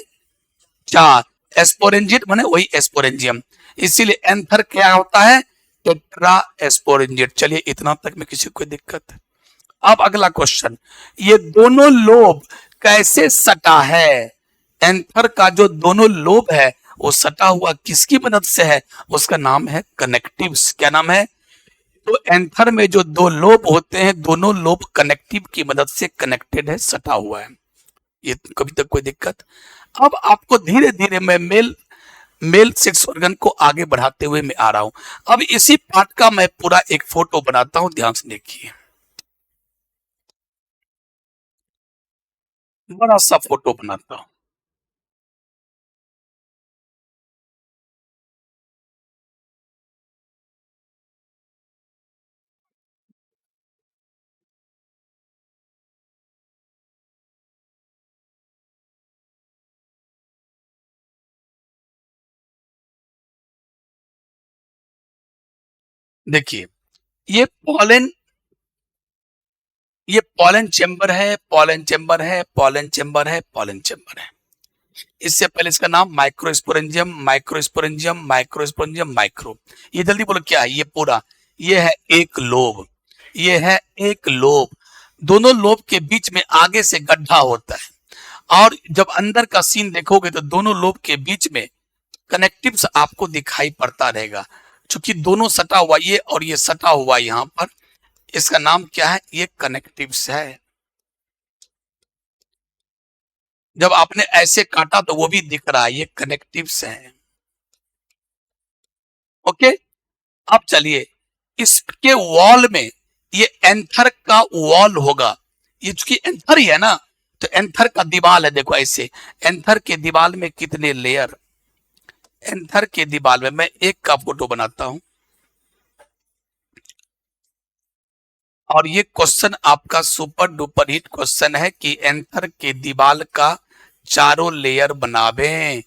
चार, एस्पोरेंजिएट माने वही एस्पोरेंजियम, इसीलिए एंथर क्या होता है, टेट्रास्पोरेंजिएट। चलिए इतना तक में किसी को कोई दिक्कत है। अब अगला क्वेश्चन, ये दोनों लोब कैसे सटा है, एंथर का जो दोनों लोब है वो सटा हुआ किसकी मदद से है, उसका नाम है कनेक्टिव्स। क्या नाम है, तो एंथर में जो दो लोब होते हैं दोनों लोब कनेक्टिव की मदद से कनेक्टेड है, सटा हुआ है। ये कभी तक कोई दिक्कत। अब आपको धीरे धीरे मैं मेल सेक्स ऑर्गन को आगे बढ़ाते हुए मैं आ रहा हूं। अब इसी पार्ट का मैं पूरा एक फोटो बनाता हूं, ध्यान से देखिए, बड़ा सा फोटो बनाता हूं। देखिए, ये पोलन, ये पोलन चैम्बर है, पोलन चैम्बर है, पोलन चैम्बर है, पोलन चैम्बर है। इससे पहले इसका नाम माइक्रोस्पोरेंजियम, माइक्रोस्पोरेंजियम, माइक्रोस्पोरेंजियम, माइक्रो। ये जल्दी बोलो क्या है, ये पूरा, ये है एक लोब, ये है एक लोब। दोनों लोब के बीच में आगे से गड्ढा होता है, और जब अंदर का सीन देखोगे तो दोनों लोब के बीच में कनेक्टिव्स आपको दिखाई पड़ता रहेगा, क्योंकि दोनों सटा हुआ, ये और ये सटा हुआ यहाँ पर, इसका नाम क्या है, ये कनेक्टिव्स है। जब आपने ऐसे काटा तो वो भी दिख रहा है, ये कनेक्टिव्स है। ओके, अब चलिए इसके वॉल में, ये एंथर का वॉल होगा, ये चूंकि एंथर ही है ना, तो एंथर का दीवाल है, देखो ऐसे, एंथर के दीवाल में कितने लेयर, एंथर के दीवाल में मैं एक का फोटो बनाता हूं, और ये क्वेश्चन आपका सुपर डुपर हिट क्वेश्चन है कि एंथर के दीवाल का चारों लेयर बनावे।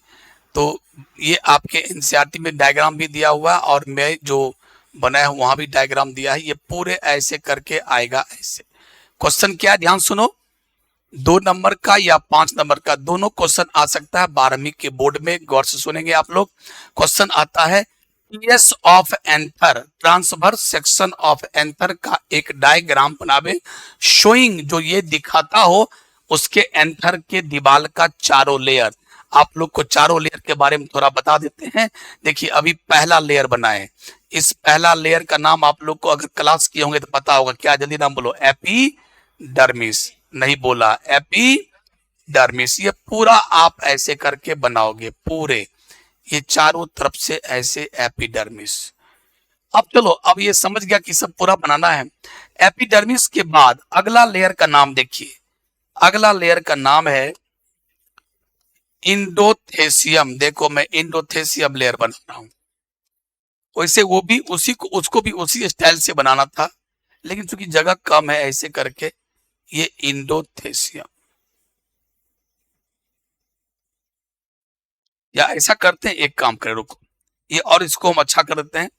तो ये आपके एनसीईआरटी में डायग्राम भी दिया हुआ है, और मैं जो बनाया हूं वहां भी डायग्राम दिया है, ये पूरे ऐसे करके आएगा। ऐसे क्वेश्चन क्या है, ध्यान सुनो, 2 नंबर का या 5 नंबर का दोनों क्वेश्चन आ सकता है 12वीं के बोर्ड में, गौर से सुनेंगे आप लोग। क्वेश्चन आता है, PS of anther, transverse section of anther का एक डायग्राम बनावे, शोइंग, जो ये दिखाता हो उसके एंथर के दीवाल का चारों लेयर। आप लोग को चारों लेयर के बारे में थोड़ा बता देते हैं। देखिए अभी पहला लेयर बनाए, इस पहला लेयर का नाम आप लोग को अगर क्लास किए होंगे तो पता होगा, क्या, जल्दी नाम बोलो, एपिडर्मिस, नहीं बोला, एपिडर्मिस। ये पूरा आप ऐसे करके बनाओगे पूरे, ये चारों तरफ से ऐसे एपिडर्मिस। अब चलो, अब ये समझ गया कि सब पूरा बनाना है। एपिडर्मिस के बाद अगला लेयर का नाम देखिए, अगला लेयर का नाम है इंडोथेसियम। देखो मैं इंडोथेसियम लेयर बना रहा हूं, वैसे वो भी उसी को, उसको भी उसी स्टाइल से बनाना था, लेकिन चूंकि जगह कम है, ऐसे करके ये इंडोथेसियम, या ऐसा करते हैं, एक काम करें, रुको, ये और इसको हम अच्छा कर देते हैं।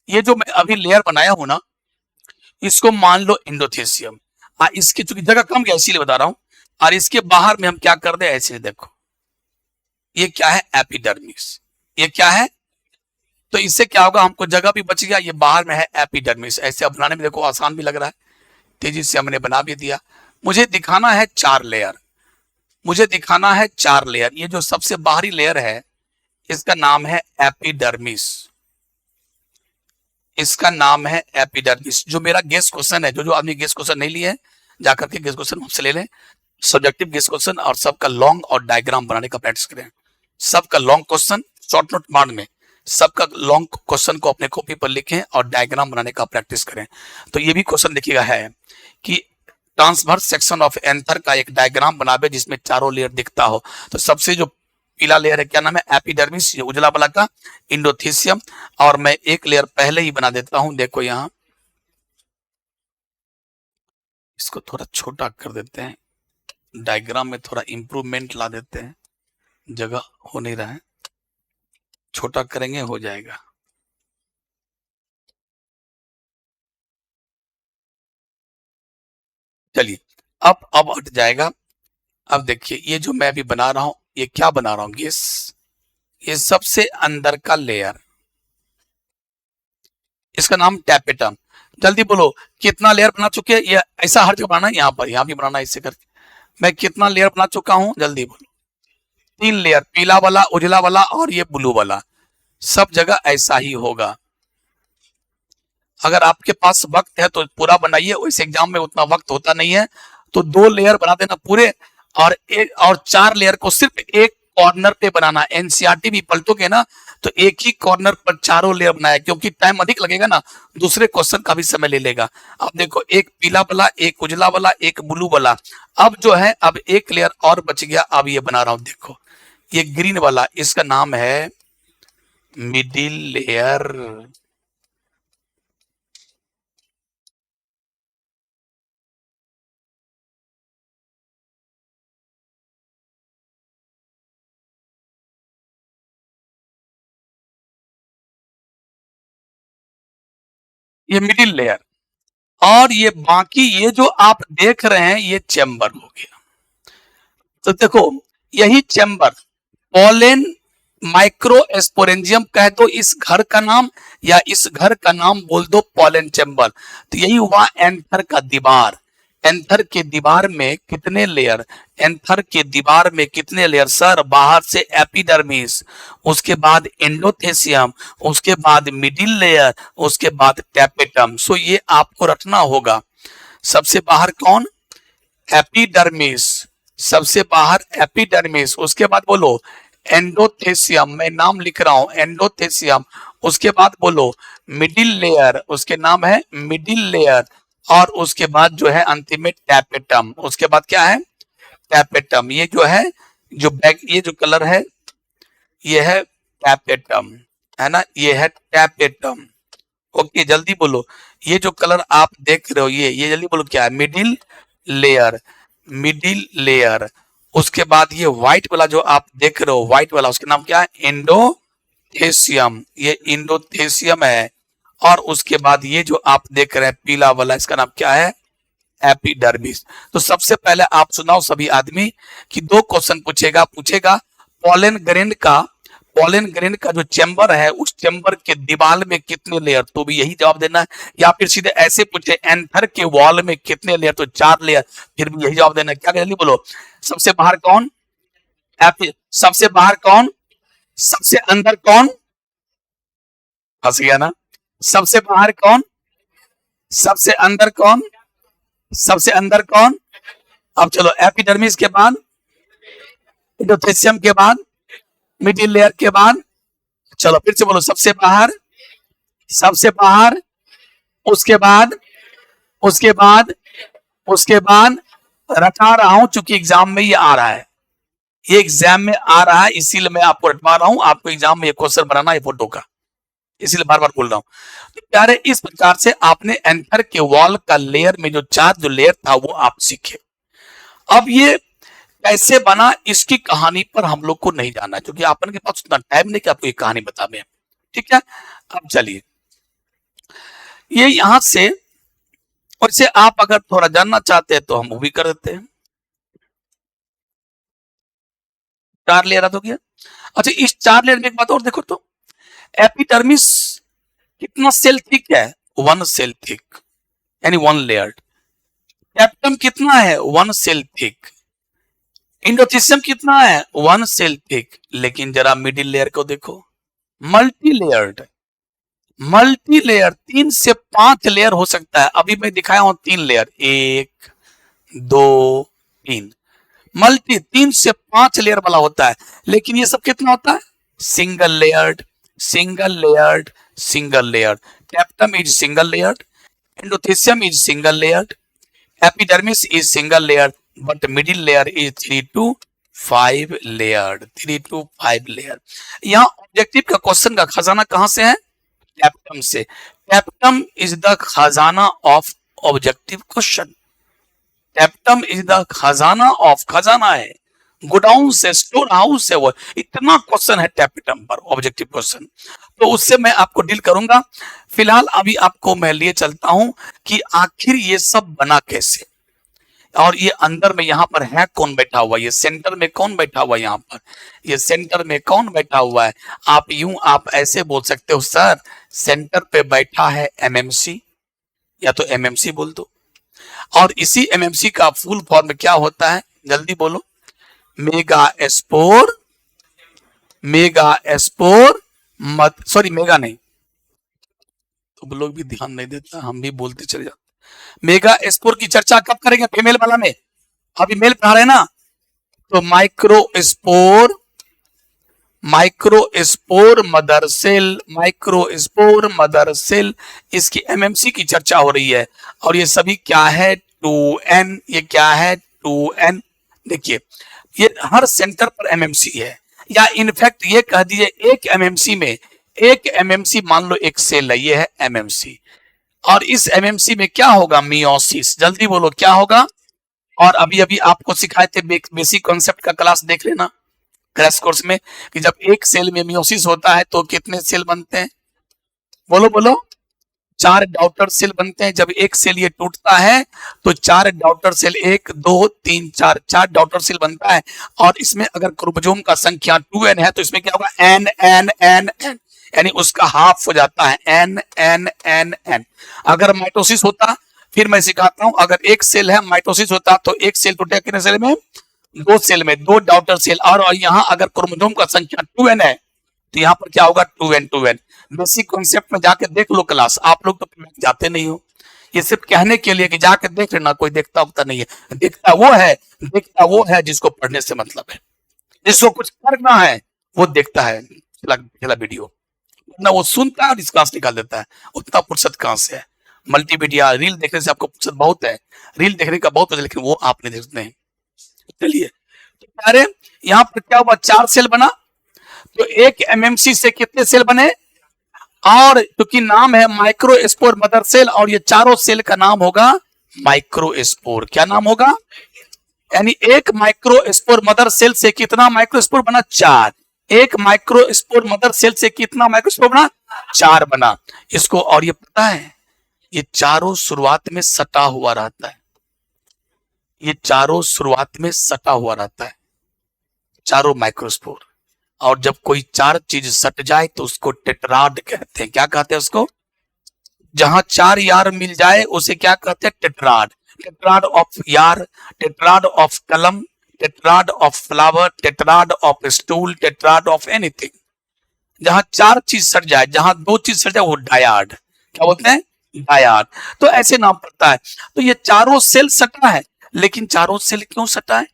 ये जो मैं अभी लेयर बनाया हूं ना, इसको मान लो इंडोथेसियम, इसकी चूंकि जगह कम है इसीलिए बता रहा हूं, और इसके बाहर में हम क्या कर दे, ऐसे देखो, ये क्या है, एपिडर्मिस, ये क्या है, तो इससे क्या होगा, हमको जगह भी बच गया, ये बाहर में है एपिडर्मिस। ऐसे अब बनाने में देखो आसान भी लग रहा है, तेजी से हमने बना भी दिया। मुझे दिखाना है 4 लेयर, मुझे दिखाना है 4 लेयर। ये जो सबसे बाहरी लेयर है इसका नाम है एपिडर्मिस, इसका नाम है एपिडर्मिस। जो मेरा गेस क्वेश्चन है, जो जो आदमी गेस क्वेश्चन नहीं लिए जाकर के गेस क्वेश्चन हमसे ले लें, सब्जेक्टिव गेस क्वेश्चन, और सबका लॉन्ग और डायग्राम बनाने का प्रैक्टिस करें। सबका लॉन्ग क्वेश्चन शॉर्ट नोट मार्ड में, सबका लॉन्ग क्वेश्चन को अपने कॉपी पर लिखें और डायग्राम बनाने का प्रैक्टिस करें। तो ये भी क्वेश्चन देखिएगा है कि ट्रांसवर्स सेक्शन ऑफ एंथर का एक डायग्राम बनावे जिसमें चारों लेयर दिखता हो। तो सबसे जो पीला लेयर है, क्या नाम है, एपिडर्मिस, उजला वाला का इंडोथेसियम। और मैं एक लेयर पहले ही बना देता हूं, देखो यहां, इसको थोड़ा छोटा कर देते हैं, डायग्राम में थोड़ा इंप्रूवमेंट ला देते हैं, जगह हो नहीं रहा है, छोटा करेंगे हो जाएगा। चलिए अब हट जाएगा। अब देखिए ये जो मैं अभी बना रहा हूं, ये क्या बना रहा हूं, ये सबसे अंदर का लेयर, इसका नाम टैपेटम। जल्दी बोलो कितना लेयर बना चुके हैं, ये ऐसा हर जगह बनाना है, यहाँ पर, यहाँ भी बनाना है, इससे करके मैं कितना लेयर बना चुका हूं, जल्दी बोलो। 3 लेयर, पीला वाला, उजला वाला और ये ब्लू वाला, सब जगह ऐसा ही होगा। अगर आपके पास वक्त है तो पूरा बनाइए, इस एग्जाम में उतना वक्त होता नहीं है, तो 2 लेयर बना देना पूरे, और एक और 4 लेयर को सिर्फ एक कॉर्नर पे बनाना। एनसीईआरटी भी पलटोगे ना तो एक ही कॉर्नर पर चारों लेयर बनाया, क्योंकि टाइम अधिक लगेगा ना, दूसरे क्वेश्चन का भी समय ले लेगा। अब देखो, एक पीला वाला, एक उजला वाला, एक ब्लू वाला। अब जो है, अब एक लेयर और बच गया, अब ये बना रहा हूं, देखो ये ग्रीन वाला, इसका नाम है मिडिल लेयर। ये मिडिल लेयर, और ये बाकी ये जो आप देख रहे हैं ये चैम्बर हो गया। तो देखो यही चैम्बर, पोलेन माइक्रोस्पोरेंजियम कह दो इस घर का नाम, या इस घर का नाम बोल दो पोलेन चैम्बर। तो यही हुआ एंथर का दीवार, एंथर के दीवार में कितने लेयर, एंथर के दीवार में कितने लेयर सर? बाहर से एपिडर्मिस, उसके बाद एंडोथेसियम, उसके बाद मिडिल लेयर, उसके बाद टैपेटम। सो ये आपको रटना होगा। सबसे बाहर कौन? एपिडर्मिस, सबसे बाहर एपिडर्मिस, उसके बाद बोलो एंडोथेसियम, मैं नाम लिख रहा हूं एंडोथेसियम, उसके बाद बोलो मिडिल लेयर, उसके नाम है मिडिल लेयर, और उसके बाद जो है अंतिम में टैपेटम। उसके बाद क्या है? टैपेटम। ये जो है जो बैक, ये जो कलर है ये है टैपेटम, है ना, ये है टैपेटम। ओके जल्दी बोलो, ये जो कलर आप देख रहे हो ये जल्दी बोलो क्या है? Middle layer, middle layer. उसके बाद ये व्हाइट वाला जो आप देख रहे हो, व्हाइट वाला, उसका नाम क्या है? एंडोथेसियम, ये एंडोथेसियम है। और उसके बाद ये जो आप देख रहे हैं पीला वाला, इसका नाम क्या है? एपिडर्मिस। तो सबसे पहले आप सुनाओ सभी आदमी कि दो क्वेश्चन पूछेगा पोलन ग्रेन का, पोलन ग्रेन का जो चेंबर है उस चेंबर के दीवार में कितने लेयर, तो भी यही जवाब देना है। या फिर सीधे ऐसे पूछे एंथर के वॉल में कितने लेयर, तो 4 लेयर, फिर भी यही जवाब देना है। क्या जल्दी बोलो, सबसे बाहर कौन? सबसे बाहर कौन? सबसे अंदर कौन? फंस गया ना। सबसे बाहर कौन? सबसे अंदर कौन? सबसे अंदर कौन? अब चलो एपिडर्मिस के बाद एंडोथेसियम के बाद मिडिल लेयर के बाद, चलो फिर से बोलो सबसे बाहर, सबसे बाहर, उसके बाद, उसके बाद, उसके बाद, रटा रहा हूं क्योंकि एग्जाम में ये आ रहा है, ये एग्जाम में आ रहा है इसीलिए मैं आपको रटवा रहा हूं। आपको एग्जाम में ये क्वेश्चन बनाना है फोटो का, इसीलिए बार बार बोल रहा हूं। तो प्यारे इस प्रकार से आपने एंथर के वॉल का लेयर में जो 4 जो लेयर था वो आप सीखे। अब ये कैसे बना इसकी कहानी पर हम लोग को नहीं जाना, क्योंकि अपन के पास उतना टाइम नहीं कि आपको ये कहानी बता दें। ठीक है, अब चलिए ये यहां से, और इसे आप अगर थोड़ा जानना चाहते हैं तो हम वो भी कर देते हैं। 4 लेयर तो क्या? अच्छा इस 4 लेयर में एक बात और देखो तो, एपिडर्मिस कितना सेल थिक है? 1 सेल थिक, यानी 1 लेयर। टैपेटम कितना है? 1 सेल थिक। एंडोथेसियम कितना है? 1 सेल थिक। लेकिन जरा मिडिल लेयर को देखो, मल्टी लेयर्ड, मल्टी लेयर, 3 से 5 लेयर हो सकता है। अभी मैं दिखाया हूं 3 लेयर, 1 2 3, मल्टी 3 से 5 लेयर वाला होता है। लेकिन ये सब कितना होता है? Single layered, single layered, single layered. Tapetum is single layered, endothecium is single layered, epidermis is single layered, but middle layer is 3 to 5 layered, 3 to 5 layer. यहाँ ऑब्जेक्टिव का क्वेश्चन का खजाना कहां से है? टैपेटम से। टैपेटम इज द खजाना of objective question, tapetum is the खजाना ऑफ, खजाना है, गोडाउन से, स्टोर हाउस से, वो इतना क्वेश्चन है टैपेटम पर ऑब्जेक्टिव क्वेश्चन, तो उससे मैं आपको डील करूंगा। फिलहाल अभी आपको मैं लिए चलता हूं कि आखिर ये सब बना कैसे, और ये अंदर में यहाँ पर है कौन बैठा हुआ, ये सेंटर में कौन बैठा हुआ है, यहाँ पर ये सेंटर में कौन बैठा हुआ है। आप ऐसे बोल सकते हो सर सेंटर पे बैठा है एमएमसी, या तो एमएमसी बोल दो। और इसी एमएमसी का फुल फॉर्म क्या होता है? जल्दी बोलो, मेगा स्पोर, मेगा स्पोर, मत सॉरी मेगा नहीं, तो लोग भी ध्यान नहीं देता, हम भी बोलते चले जाते। मेगा स्पोर की चर्चा कब करेंगे? फीमेल वाला में, अभी मेल पढ़ा रहे ना, तो microspore, microspore mother cell, microspore mother cell, इसकी एमएमसी की चर्चा हो रही है। और ये सभी क्या है? 2n, ये क्या है? 2n। देखिए ये हर सेंटर पर एमएमसी है, या इनफैक्ट ये कह दीजिए एक एमएमसी में, एक एमएमसी मान लो एक सेल है, ये है एमएमसी, और इस एमएमसी में क्या होगा? मियोसिस। जल्दी बोलो क्या होगा? और अभी अभी आपको सिखाए थे बेसिक कॉन्सेप्ट का क्लास देख लेना क्रैश कोर्स में, कि जब एक सेल में मियोसिस होता है तो कितने सेल बनते हैं? बोलो बोलो, 4 डॉटर सेल बनते हैं। जब एक सेल ये टूटता है तो 4 डॉटर सेल, 1 2 3 4, 4 डॉटर सेल बनता है। और इसमें अगर क्रोमोसोम का संख्या 2n है तो इसमें क्या होगा? n n n n, यानी उसका हाफ हो जाता है n n n n। अगर माइटोसिस होता फिर मैं सिखाता हूं, अगर एक सेल है माइटोसिस होता तो एक सेल टूटेगा कितने सेल में, दो सेल में, दो डॉटर सेल। और यहाँ अगर क्रोमोसोम का संख्या 2n है तो यहाँ पर क्या होगा 2n। बेसिक कॉन्सेप्ट में जाके देख लो क्लास, आप लोग तो जाते नहीं हो। ये सिर्फ कहने के लिए कि जाके देख लेना, कोई देखता उगता नहीं है। देखता वो है जिसको पढ़ने से मतलब है, जिसको कुछ करना है वो देखता है पहला वीडियो, ना वो सुनता है और डिस्कस निकाल देता है। उतना फुर्सत कहां से है। मल्टीमीडिया रील देखने से आपको फुर्सत बहुत है, रील देखने का बहुत है, लेकिन वो आप नहीं देखते हैं। चलिए तो प्यारे, यहाँ पर क्या हुआ, 4 सेल बना, तो एक एमएमसी से कितने सेल बने, और क्योंकि नाम है माइक्रोस्पोर मदर सेल, और ये चारों सेल का नाम होगा माइक्रोस्पोर। क्या नाम होगा, यानी एक माइक्रोस्पोर मदर सेल से कितना माइक्रोस्पोर बना, 4। एक माइक्रोस्पोर मदर सेल से कितना माइक्रोस्पोर बना, 4 बना। इसको और ये पता है, ये चारों शुरुआत में सटा हुआ रहता है, ये चारों शुरुआत में सटा हुआ रहता है, चारों माइक्रोस्पोर। और जब कोई 4 चीज सट जाए तो उसको टेट्राड कहते हैं। क्या कहते हैं उसको, जहां 4 यार मिल जाए उसे क्या कहते हैं, टेट्राड। टेट्राड ऑफ यार, टेट्राड ऑफ कलम, tetrad of flower, tetrad of stool, tetrad of anything. जहां 4 चीज सट जाए, जहां 2 चीज सट जाए वो डायाड। क्या बोलते हैं, डायाड। तो ऐसे नाम पड़ता है। तो ये चारों सेल सटा है, लेकिन चारों सेल क्यों सटा है,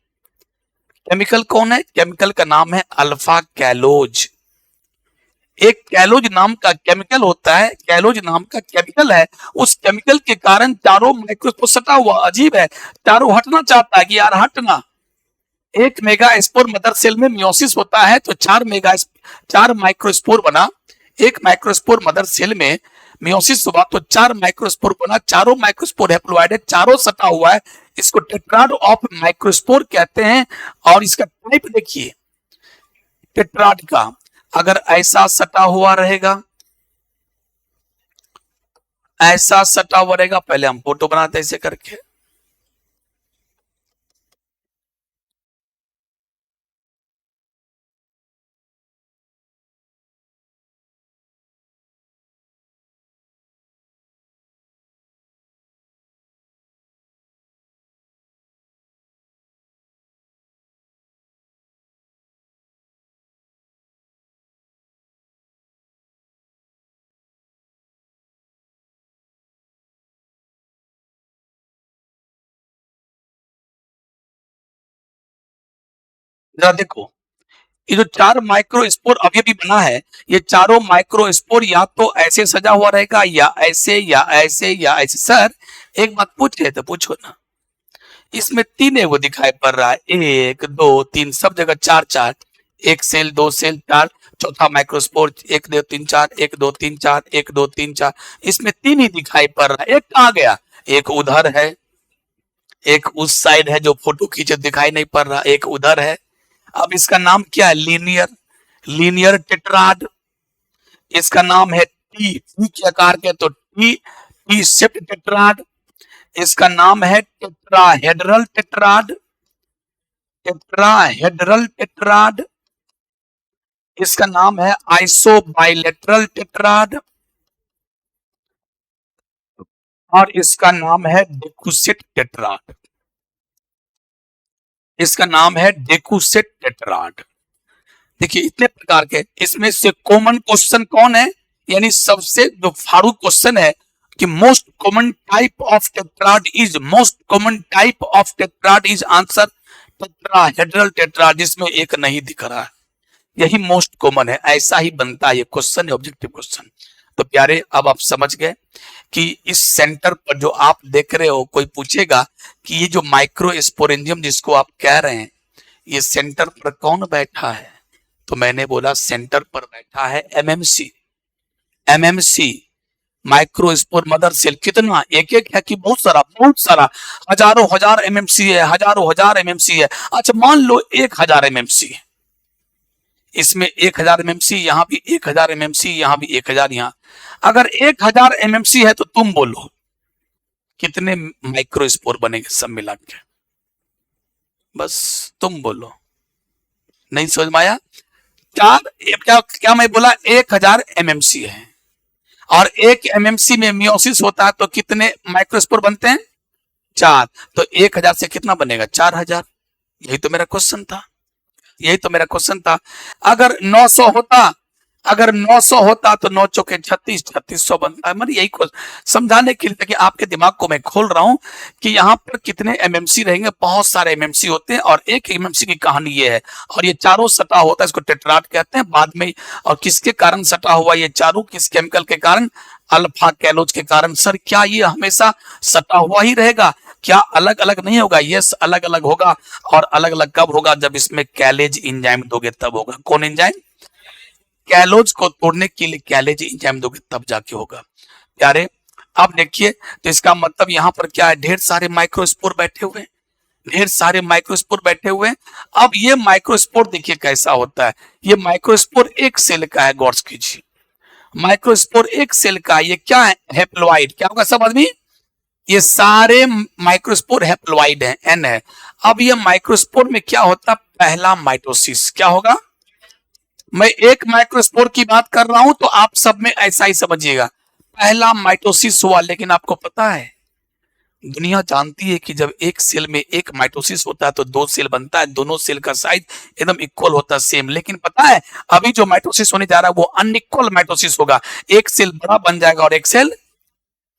केमिकल कौन है, केमिकल का नाम है अल्फा कैलोज। एक कैलोज नाम का केमिकल होता है, कैलोज नाम का केमिकल है। उस केमिकल के कारण चारों माइक्रोस्पोर सटा हुआ, अजीब है, चारों हटना चाहता है कि यार हटना। एक मेगा स्पोर मदर सेल में मियोसिस होता है तो 4 माइक्रोस्पोर बना। एक माइक्रोस्पोर मदर सेल में मियोसिस हुआ तो 4 माइक्रोस्पोर बना, चारों माइक्रोस्पोर हैप्लोइड, चारों सटा हुआ है। इसको टेट्राड ऑफ माइक्रोस्पोर कहते हैं। और इसका टाइप देखिए टेट्राड का, अगर ऐसा सटा हुआ रहेगा, ऐसा सटा हुआ रहेगा, पहले हम फोटो बनाते ऐसे करके, जरा देखो, ये जो 4 माइक्रो स्पोर अभी भी बना है, ये चारों माइक्रो स्पोर या तो ऐसे सजा हुआ रहेगा, या ऐसे या ऐसे या ऐसे। सर एक बात पूछ रहे थे, पूछो ना। इसमें 3 वो दिखाई पड़ रहा है, 1 2 3, सब जगह 4 4, एक सेल, 2 सेल, 4, चौथा माइक्रोस्पोर, 1 2 3 4, 1 2 3 4, 1 2 3 4। इसमें 3 ही दिखाई पड़ रहा है, एक कहाँ गया, एक उधर है, एक उस साइड है जो फोटो खींचे दिखाई नहीं पड़ रहा, एक उधर है। अब इसका नाम क्या है, लीनियर टेट्राड। इसका नाम है टी के आकार के, तो टी शेप्ड टेट्राड। इसका नाम है टेट्राहेड्रल टेट्राड, टेट्राहेड्रल टेट्राड। इसका नाम है आइसोबाइलेटरल टेट्राड, और इसका नाम है डेकुसेट टेट्राड। इसका नाम है डेकुसेट टेट्राड। देखिए इतने प्रकार के, इसमें से कॉमन क्वेश्चन कौन है, यानी सबसे जो फारूक क्वेश्चन है कि most common type of tetrad is, most common type of tetrad is answer tetrahedral tetrad, जिसमें एक नहीं दिख रहा है, यही मोस्ट कॉमन है। ऐसा ही बनता है ये क्वेश्चन, ऑब्जेक्टिव क्वेश्चन। तो प्यारे अब आप समझ गए कि इस सेंटर पर जो आप देख रहे हो, कोई पूछेगा कि ये जो माइक्रोस्पोरेंजियम जिसको आप कह रहे हैं, ये सेंटर पर कौन बैठा है, तो मैंने बोला सेंटर पर बैठा है MMC. MMC microspore mother cell कितना, एक एक है कि बहुत सारा, बहुत सारा, हजारों हजार एमएमसी है, हजारों हजार एमएमसी है। अच्छा मान लो 1000 एमएमसी है, इसमें 1000 एमएमसी, यहां भी 1000 एमएमसी, यहां भी 1000, यहां अगर 1000 एमएमसी है तो तुम बोलो कितने माइक्रोस्पोर बनेंगे सब मिला के, बस तुम बोलो। नहीं समझ में आया, क्या क्या क्या मैं बोला, 1000 एमएमसी है। और एक एमएमसी में मियोसिस होता है तो कितने माइक्रोस्पोर बनते हैं? 4। तो 1000 से कितना बनेगा? 4000। यही तो मेरा क्वेश्चन था, यही तो मेरा क्वेश्चन था। अगर 900 होता, अगर 900 होता तो 9 चौके 36, 3600 बनता है। मतलब यही को समझाने के लिए, ताकि आपके दिमाग को मैं खोल रहा हूं कि यहाँ पर कितने एमएमसी रहेंगे। बहुत सारे एमएमसी होते हैं और एक एमएमसी की कहानी ये है, और ये चारों सटा होता है, इसको टेट्राड कहते हैं बाद में। और किसके कारण सटा हुआ ये चारों? किस केमिकल के कारण? अल्फा कैलोज के कारण। सर क्या ये हमेशा सटा हुआ ही रहेगा? क्या अलग अलग नहीं होगा? यस, अलग अलग होगा। और अलग अलग कब होगा? जब इसमें कैलेज इंजाइम दोगे तब होगा। कौन इंजाइम? कैलोज को तोड़ने के लिए कैलेज इंजाइम दोगे तब जाके होगा। प्यारे, अब देखिए, तो इसका मतलब यहाँ पर क्या है? ढेर सारे माइक्रोस्पोर बैठे हुए हैं, ढेर सारे माइक्रोस्पोर बैठे हुए हैं। अब ये माइक्रोस्पोर देखिए कैसा होता है। ये माइक्रोस्पोर एक सेल का है, गौर कीजिए। माइक्रोस्पोर एक सेल का है। ये क्या है? हेप्लोइड। क्या होगा सब आदमी? ये सारे माइक्रोस्पोर हेप्लोइड है, एन है। अब ये माइक्रोस्पोर में क्या होता है? पहला माइटोसिस। क्या होगा? मैं एक माइक्रोस्पोर की बात कर रहा हूं तो आप सब में ऐसा ही समझिएगा, पहला माइटोसिस हुआ। लेकिन आपको पता है, दुनिया जानती है कि जब एक सेल में एक माइटोसिस होता है तो दो सेल बनता है, दोनों सेल का साइज एकदम इक्वल होता है, सेम। लेकिन पता है, अभी जो माइटोसिस होने जा रहा है वो अनइक्वल माइटोसिस होगा। एक सेल बड़ा बन जाएगा और एक सेल,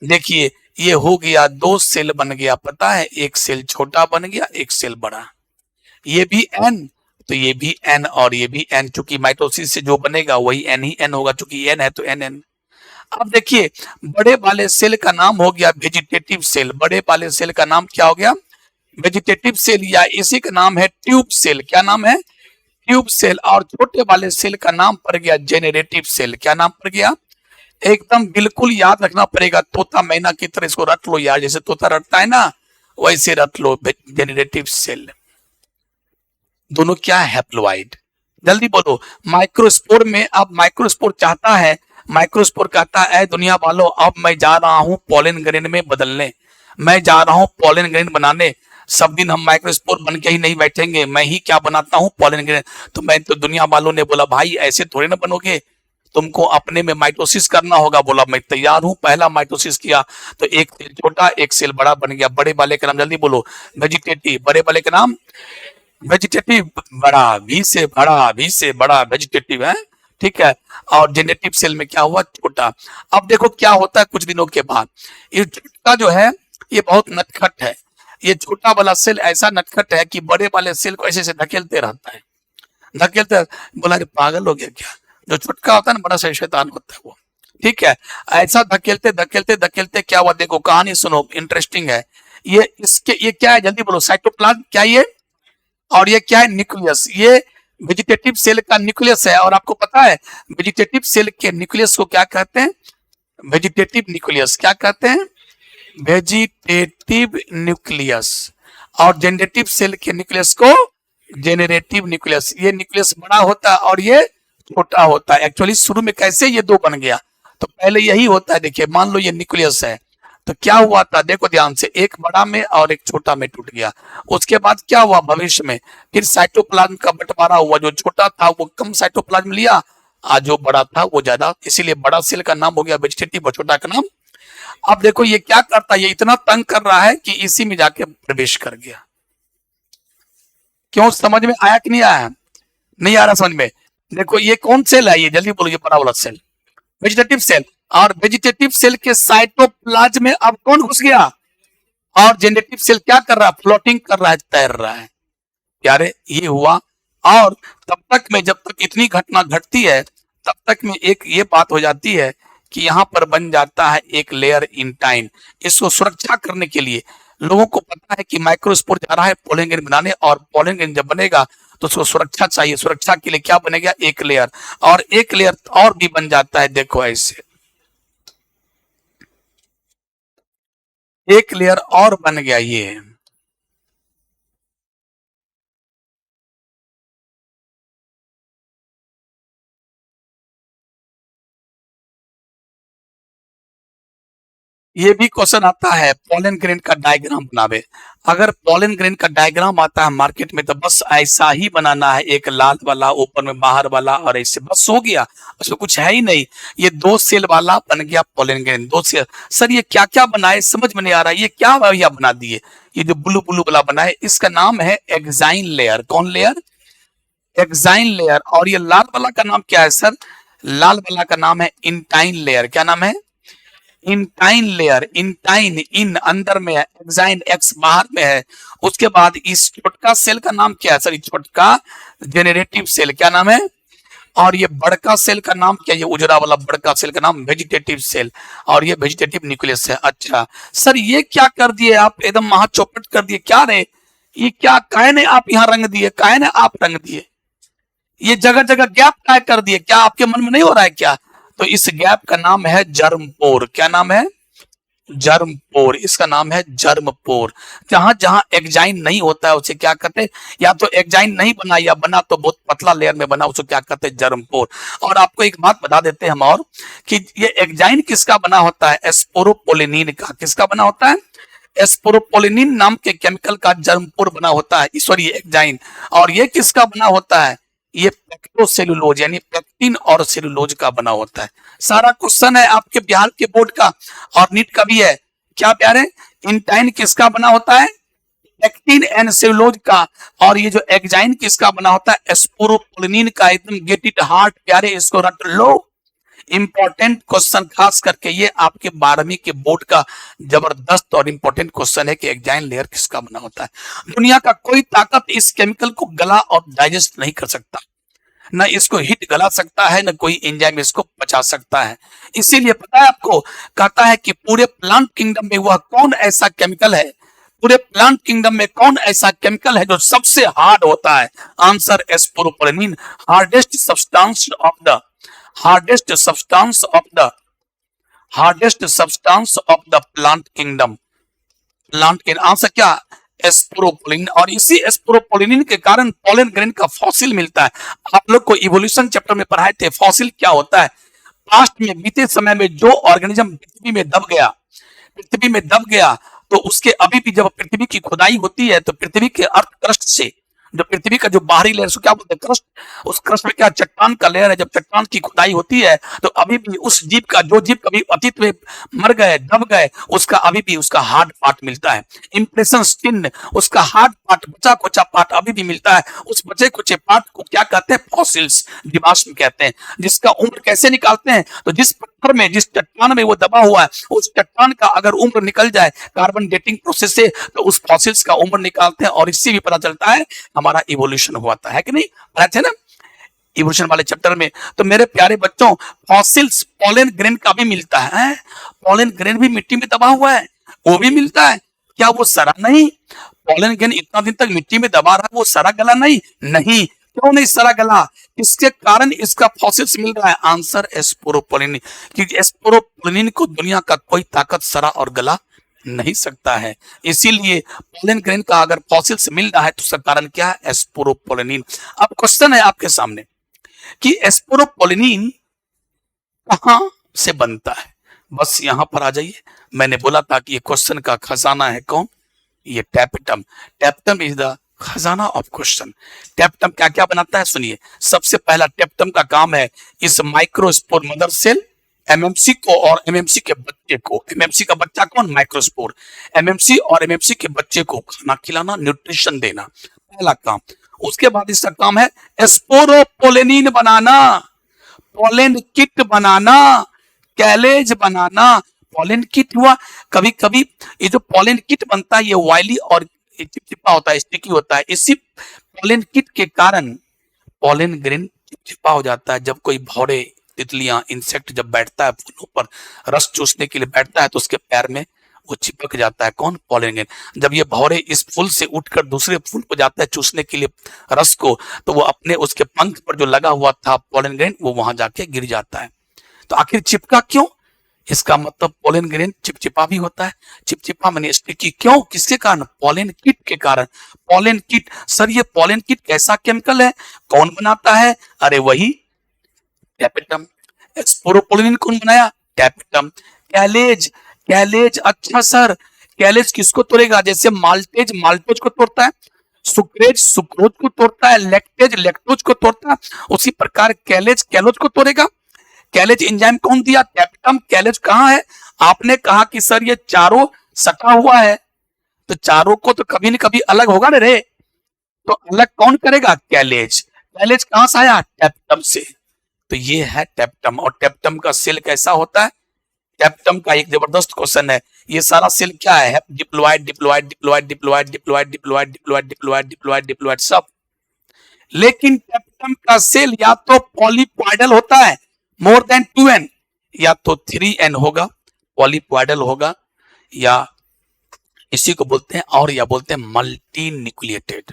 देखिए ये हो गया, दो सेल बन गया। पता है, एक सेल छोटा बन गया, एक सेल बड़ा। ये भी एन, तो ये भी एन और ये भी एन, चूंकि माइटोसिस से जो बनेगा वही एन ही एन होगा, चूंकि एन है तो एन एन। अब देखिए, बड़े वाले सेल का नाम हो गया वेजिटेटिव सेल। बड़े वाले सेल का नाम क्या हो गया? वेजिटेटिव सेल, या इसी का नाम है ट्यूब सेल। क्या नाम है? Tube cell. और छोटे वाले सेल का नाम पड़ गया जेनरेटिव सेल। क्या नाम पड़ गया? एकदम बिल्कुल याद रखना पड़ेगा, तोता मैना की तरह इसको रट लो यार, जैसे तोता रटता है ना वैसे रट लो। जेनरेटिव सेल दोनों क्या है? हैप्लोइड। जल्दी बोलो। माइक्रोस्पोर में, अब माइक्रोस्पोर चाहता है, माइक्रोस्पोर कहता है दुनिया वालों अब मैं जा रहा हूं पॉलन ग्रेन में बदलने, मैं जा रहा हूं पॉलन ग्रेन बनाने। सब दिन हम माइक्रोस्पोर बन के ही नहीं बैठेंगे, मैं ही क्या बनाता हूं? Pollen grain. तो मैं तो दुनिया वालों ने बोला भाई ऐसे थोड़े ना बनोगे, तुमको अपने में माइटोसिस करना होगा। बोला मैं तैयार हूं। पहला माइटोसिस किया तो एक सेल छोटा एक सेल बड़ा बन गया। बड़े वाले का नाम जल्दी बोलो? वेजिटेटिव। बड़े वाले का नाम वेजिटेटिव। बड़ा, वी से बड़ा, वी से बड़ा वेजिटेटिव है, ठीक है। और जेनेटिव सेल में क्या हुआ? छोटा। अब देखो क्या होता है कुछ दिनों के बाद, ये छोटा जो है ये बहुत नटखट है। ये छोटा वाला सेल ऐसा नटखट है कि बड़े वाले सेल को ऐसे ऐसे धकेलते रहता है, धकेलते। बोला अरे पागल हो गया क्या? जो छुटका होता है ना, बड़ा सही शैतान होता है वो, ठीक है। ऐसा धकेलते धकेलते धकेलते क्या हुआ? देखो कहानी सुनो, इंटरेस्टिंग है। ये इसके, ये क्या है जल्दी बोलो? साइटोप्लाज्म। क्या ये? और ये क्या है? न्यूक्लियस। ये वेजिटेटिव सेल का न्यूक्लियस है। और आपको पता है वेजिटेटिव सेल के न्यूक्लियस को क्या कहते हैं? Vegetative nucleus. क्या कहते हैं? Vegetative nucleus. और जेनरेटिव सेल के न्यूक्लियस को जेनरेटिव न्यूक्लियस। ये न्यूक्लियस बड़ा होता है और ये छोटा होता है। एक्चुअली शुरू में कैसे ये दो बन गया? तो पहले यही होता है। देखिए मान लो ये न्यूक्लियस है, तो क्या हुआ था? देखो ध्यान से, एक बड़ा में और एक छोटा में टूट गया। उसके बाद क्या हुआ भविष्य में? फिर साइटोप्लाज्म का बंटवारा हुआ। जो छोटा था वो कम साइटोप्लाज्म लिया, आज जो बड़ा था वो ज्यादा, इसीलिए बड़ा सेल का नाम हो गया वेजिटेटिव और छोटा का नाम। अब देखो ये क्या करता है, ये इतना तंग कर रहा है कि इसी में जाके प्रवेश कर गया। क्यों? समझ में आया कि नहीं आया? नहीं आ रहा समझ में? देखो ये कौन सेल है? ये जल्दी बोलो, ये बड़ा वाला सेल वेजिटेटिव सेल। और वेजिटेटिव सेल के साइटोप्लाज्म में अब कौन घुस गया? और जेनेटिव सेल क्या कर रहा है? फ्लोटिंग कर रहा है, तैर रहा है। प्यारे ये हुआ। और तब तक में, जब तक इतनी घटना घटती है तब तक में एक ये बात हो जाती है कि यहाँ पर बन जाता है एक लेयर इन टाइम। इसको सुरक्षा करने के लिए लोगों को पता है कि माइक्रोस्पोर जा रहा है पोलन ग्रेन बनाने, और पोलन ग्रेन जब बनेगा तो उसको सुरक्षा चाहिए। सुरक्षा के लिए क्या बनेगा? एक लेयर। और एक लेयर और भी बन जाता है, देखो ऐसे एक लेयर और बन गया ये। ये भी क्वेश्चन आता है पॉलन ग्रेन का डायग्राम बनावे। अगर पॉलन ग्रेन का डायग्राम आता है मार्केट में तो बस ऐसा ही बनाना है, एक लाल वाला ऊपर में बाहर वाला और ऐसे बस हो गया, उसमें कुछ है ही नहीं। ये 2 सेल वाला बन गया पॉलन ग्रेन, 2 सेल। सर ये क्या क्या बनाए समझ में नहीं आ रहा, ये क्या भैया बना दिए? ये जो ब्लू ब्लू वाला बनाए इसका नाम है एक्साइन लेयर। कौन लेयर? Exine layer. और ये लाल वाला का नाम क्या है सर? लाल वाला का नाम है इंटाइन लेयर। क्या नाम है? Intine layer. इंटाइन इन अंदर में है, एक्साइन एक्स बाहर में है। उसके बाद इस छोटका सेल का नाम क्या है सर? छोटका जेनरेटिव सेल। क्या नाम है? और ये बड़का सेल का नाम क्या है? ये उजरा वाला बड़का सेल का नाम वेजिटेटिव सेल, और ये वेजिटेटिव न्यूक्लियस है। अच्छा सर ये क्या कर दिए आप? एकदम महा चौपट कर दिए क्या रे? ये क्या काय ने आप यहाँ रंग दिए? काय ने आप रंग दिए? ये जगह जगह गैप काय कर दिए? क्या आपके मन में नहीं हो रहा है क्या? तो इस गैप का नाम है जर्म पोर। क्या नाम है? जर्म पोर। इसका नाम है जर्म पोर। जहां जहां एक्साइन नहीं होता है उसे क्या कहते हैं? या तो एक्साइन नहीं बना या बना तो बहुत पतला लेयर में बना, उसे क्या कहते हैं? जर्म पोर। और आपको एक बात बता देते हैं हम और कि ये एक्साइन किसका बना होता है? एस्पोरोपोलिनिन का। किसका बना होता है? एस्पोरोपोलिनिन नाम के केमिकल का जर्म पोर बना होता है, सॉरी एक्साइन। और ये किसका बना होता है? ये पेक्टोसेलुलोज यानी पेक्टिन और सेलुलोज का बना होता है। सारा क्वेश्चन है आपके बिहार के बोर्ड का और नीट का भी है। क्या प्यारे? इंटाइन किसका बना होता है? पेक्टिन एंड सेलुलोज का। और ये जो एक्साइन किसका बना होता है? एस्पोरोपोलिनिन का। एकदम गेट इट हार्ट प्यारे, इसको रट लो। इंपॉर्टेंट क्वेश्चन, खास करके ये आपके 12वीं के बोर्ड का जबरदस्त और इंपॉर्टेंट क्वेश्चन है कि एक्साइन लेयर किसका बना होता है। दुनिया का कोई ताकत इस केमिकल को गला और डाइजेस्ट नहीं कर सकता, न इसको हीट गला सकता है, न कोई एंजाइम इसको पचा सकता है। इसीलिए पता है आपको, कहता है कि पूरे प्लांट किंगडम में वह कौन ऐसा केमिकल है, पूरे प्लांट किंगडम में कौन ऐसा केमिकल है जो सबसे हार्ड होता है? Answer sporopollenin. Hardest substance of the hardest substance of the hardest substance of the plant kingdom. Plant के आंसर क्या? एस्पोरोपोलिन। और इसी एस्पोरोपोलिन के कारण पॉलन ग्रेन का फॉसिल मिलता है। आप लोग को इवोल्यूशन चैप्टर में पढ़ाए थे फॉसिल क्या होता है। पास्ट में बीते समय में जो ऑर्गेनिज्म पृथ्वी में दब गया तो उसके अभी भी जब पृथ्वी की खुदाई होती है तो पृथ्वी के अर्थ क्रस्ट से, जो पृथ्वी का जो बाहरी लेयर उसको क्या बोलते हैं? क्रस्ट। उस क्रस्ट में क्या चट्टान का लेयर है। जब चट्टान की खुदाई होती है तो अभी भी उस जीव का, जो जीव कभी अतीत में मर गए, दब गए, उसका अभी भी उसका हार्ड पार्ट मिलता है। इंप्रेशन चिन्ह, उसका हार्ड पार्ट, बचा कुचा पार्ट अभी भी मिलता है। उस बचे कुचे पार्ट को क्या कहते हैं? फॉसिल्स, जीवाश्म कहते हैं। जिसका उम्र कैसे निकालते हैं? तो जिस पत्थर में, जिस चट्टान में वो दबा हुआ है, उस चट्टान का अगर उम्र निकल जाए कार्बन डेटिंग प्रोसेस से तो उस फॉसिल्स का उम्र निकालते हैं। और इससे भी पता चलता है हमारा इवोल्यूशन हुआ था, है कि नहीं? पढ़ा थे ना इवोल्यूशन वाले चैप्टर में। तो मेरे प्यारे बच्चों, फॉसिल्स पॉलन ग्रेन का भी मिलता है। पॉलन ग्रेन भी मिट्टी में दबा हुआ है, वो भी मिलता है। क्या वो सड़ा नहीं? पॉलन ग्रेन इतना दिन तक मिट्टी में दबा रहा, वो सड़ा गला नहीं? नहीं। क्यों नहीं सड़ा गला? किसके कारण इसका फॉसिल्स मिल रहा है? आंसर एस्पोरोपोलिन। क्योंकि एस्पोरोपोलिन को दुनिया का कोई ताकत सड़ा और गला नहीं सकता है। इसीलिए पॉलन ग्रेन का अगर फॉसिल्स मिल रहा है तो उसका कारण क्या है? एस्पोरोपोलिन। अब क्वेश्चन है आपके सामने कि एस्पोरोपोलिन कहां से बनता है? बस यहां पर आ जाइए। मैंने बोला था कि ये क्वेश्चन का खजाना है कौन? ये टैपेटम। टैपेटम इज द खजाना ऑफ क्वेश्चन। टैपेटम क्या क्या बनाता है सुनिए। सबसे पहला टैपेटम का काम है इस माइक्रोस्पोर मदर सेल एमएमसी को और एमएमसी के बच्चे को, एमएमसी का बच्चा कौन? माइक्रोस्पोर। एमएमसी और एमएमसी के बच्चे को खाना खिलाना, न्यूट्रिशन देना, पहला काम। उसके बाद इसका काम है एस्पोरोपोलिन बनाना, पॉलन किट बनाना, कैलेज बनाना। पॉलन किट हुआ। कभी कभी ये जो पॉलन किट बनता है ये वायली और चिपचिपा होता है, स्टिकी होता है। इसी पॉलन किट के कारण पॉलन ग्रेन चिपचिपा हो जाता है। जब कोई भौरे तितलियां, इंसेक्ट जब बैठता है फूलों पर रस चूसने के लिए बैठता है तो उसके पैर में वो चिपक जाता है। कौन? Pollen grain. जब ये भौरे इस फूल से उठकर दूसरे फूल पर जाता है चूसने के लिए रस को, तो वो अपने उसके पंख पर जो लगा हुआ था पॉलन ग्रेन वो वहां जाके गिर जाता है। तो आखिर चिपका क्यों? इसका मतलब पॉलन ग्रेन चिपचिपा भी होता है। चिपचिपा माने स्टिकी। क्यों? किसके कारण? पॉलन किट के कारण। Pollen kit. सर ये पॉलन किट कैसा केमिकल है? कौन बनाता है? अरे वही टैपेटम। एस्पोरोपोलिन कौन बनाया? टैपेटम। कैलेज। कैलेज, अच्छा सर कैलेज किसको तोड़ेगा? जैसे माल्टेज माल्टोज को तोड़ता है, सुक्रेज सुक्रोज को तोड़ता है, लैक्टेज लैक्टोज को तोड़ता है, उसी प्रकार कैलेज कैलोज को तोड़ेगा। कैलेज एंजाइम कौन दिया? टेप्टम। कैलेज कहाँ है? आपने कहा कि सर ये चारों सटा हुआ है, तो चारों को तो कभी न कभी अलग होगा ना रे, तो अलग कौन करेगा? कैलेज। कैलेज कहां से आया? टेप्टम से। तो ये है टेप्टम। और टेप्टम का सेल कैसा होता है? टेप्टम का एक जबरदस्त क्वेश्चन है। ये सारा सेल क्या है? Diploid diploid diploid diploid diploid diploid diploid diploid diploid diploid सब। लेकिन टेप्टम का सेल या तो पॉलीपॉइडल होता है, मोर देन 2n, या तो 3n होगा, पॉलीपॉइडल होगा, या इसी को बोलते हैं और या बोलते हैं मल्टी न्यूक्लिएटेड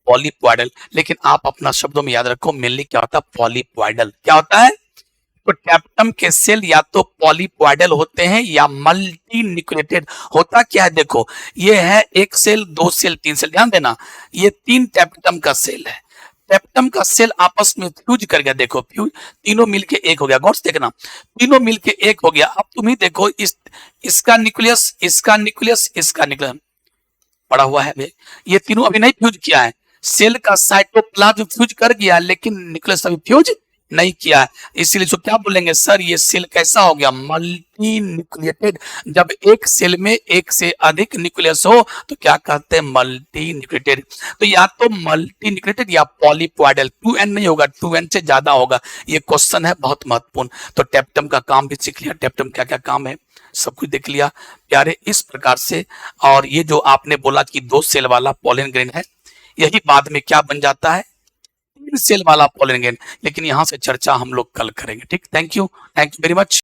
पॉलीपॉइडल। लेकिन आप अपना शब्दों में याद रखो, मेनली क्या होता है? पॉलीपॉइडल। क्या होता है? तो टेप्टम के सेल या तो पॉलीपॉइडल होते हैं या मल्टी न्यूक्लिएटेड। होता क्या है देखो, ये है एक सेल, दो सेल, तीन सेल, ध्यान देना, ये तीन टेप्टम का सेल है। टेप्टम का सेल आपस में फ्यूज कर गया, देखो फ्यूज, तीनों मिलके एक हो गया। गौर से देखना, तीनों मिलके एक हो गया। अब तुम ही देखो, इसका न्यूक्लियस, इसका न्यूक्लियस, इसका न्यूक्लियस पड़ा हुआ है बे। ये तीनों अभी नहीं फ्यूज किया है। सेल का साइटोप्लाज्म फ्यूज कर गया, लेकिन न्यूक्लियस अभी फ्यूज नहीं किया है। इसीलिए तो क्या बोलेंगे सर, ये सेल कैसा हो गया? Multi nucleated. जब एक सेल में एक से अधिक न्यूक्लियस हो तो क्या कहते हैं? Multi nucleated. तो या तो मल्टी न्यूक्लिएटेड या पॉलीपॉइडल। 2n नहीं होगा, 2n से ज्यादा होगा। ये क्वेश्चन है बहुत महत्वपूर्ण। तो टेप्टम का काम भी सीख लिया, टेप्टम क्या क्या काम है सब कुछ देख लिया प्यारे, इस प्रकार से। और ये जो आपने बोला कि 2 सेल वाला पोलन ग्रेन है, यही बाद में क्या बन जाता है? 3 सेल वाला पोलन ग्रेन। लेकिन यहां से चर्चा हम लोग कल करेंगे। ठीक, थैंक यू वेरी मच।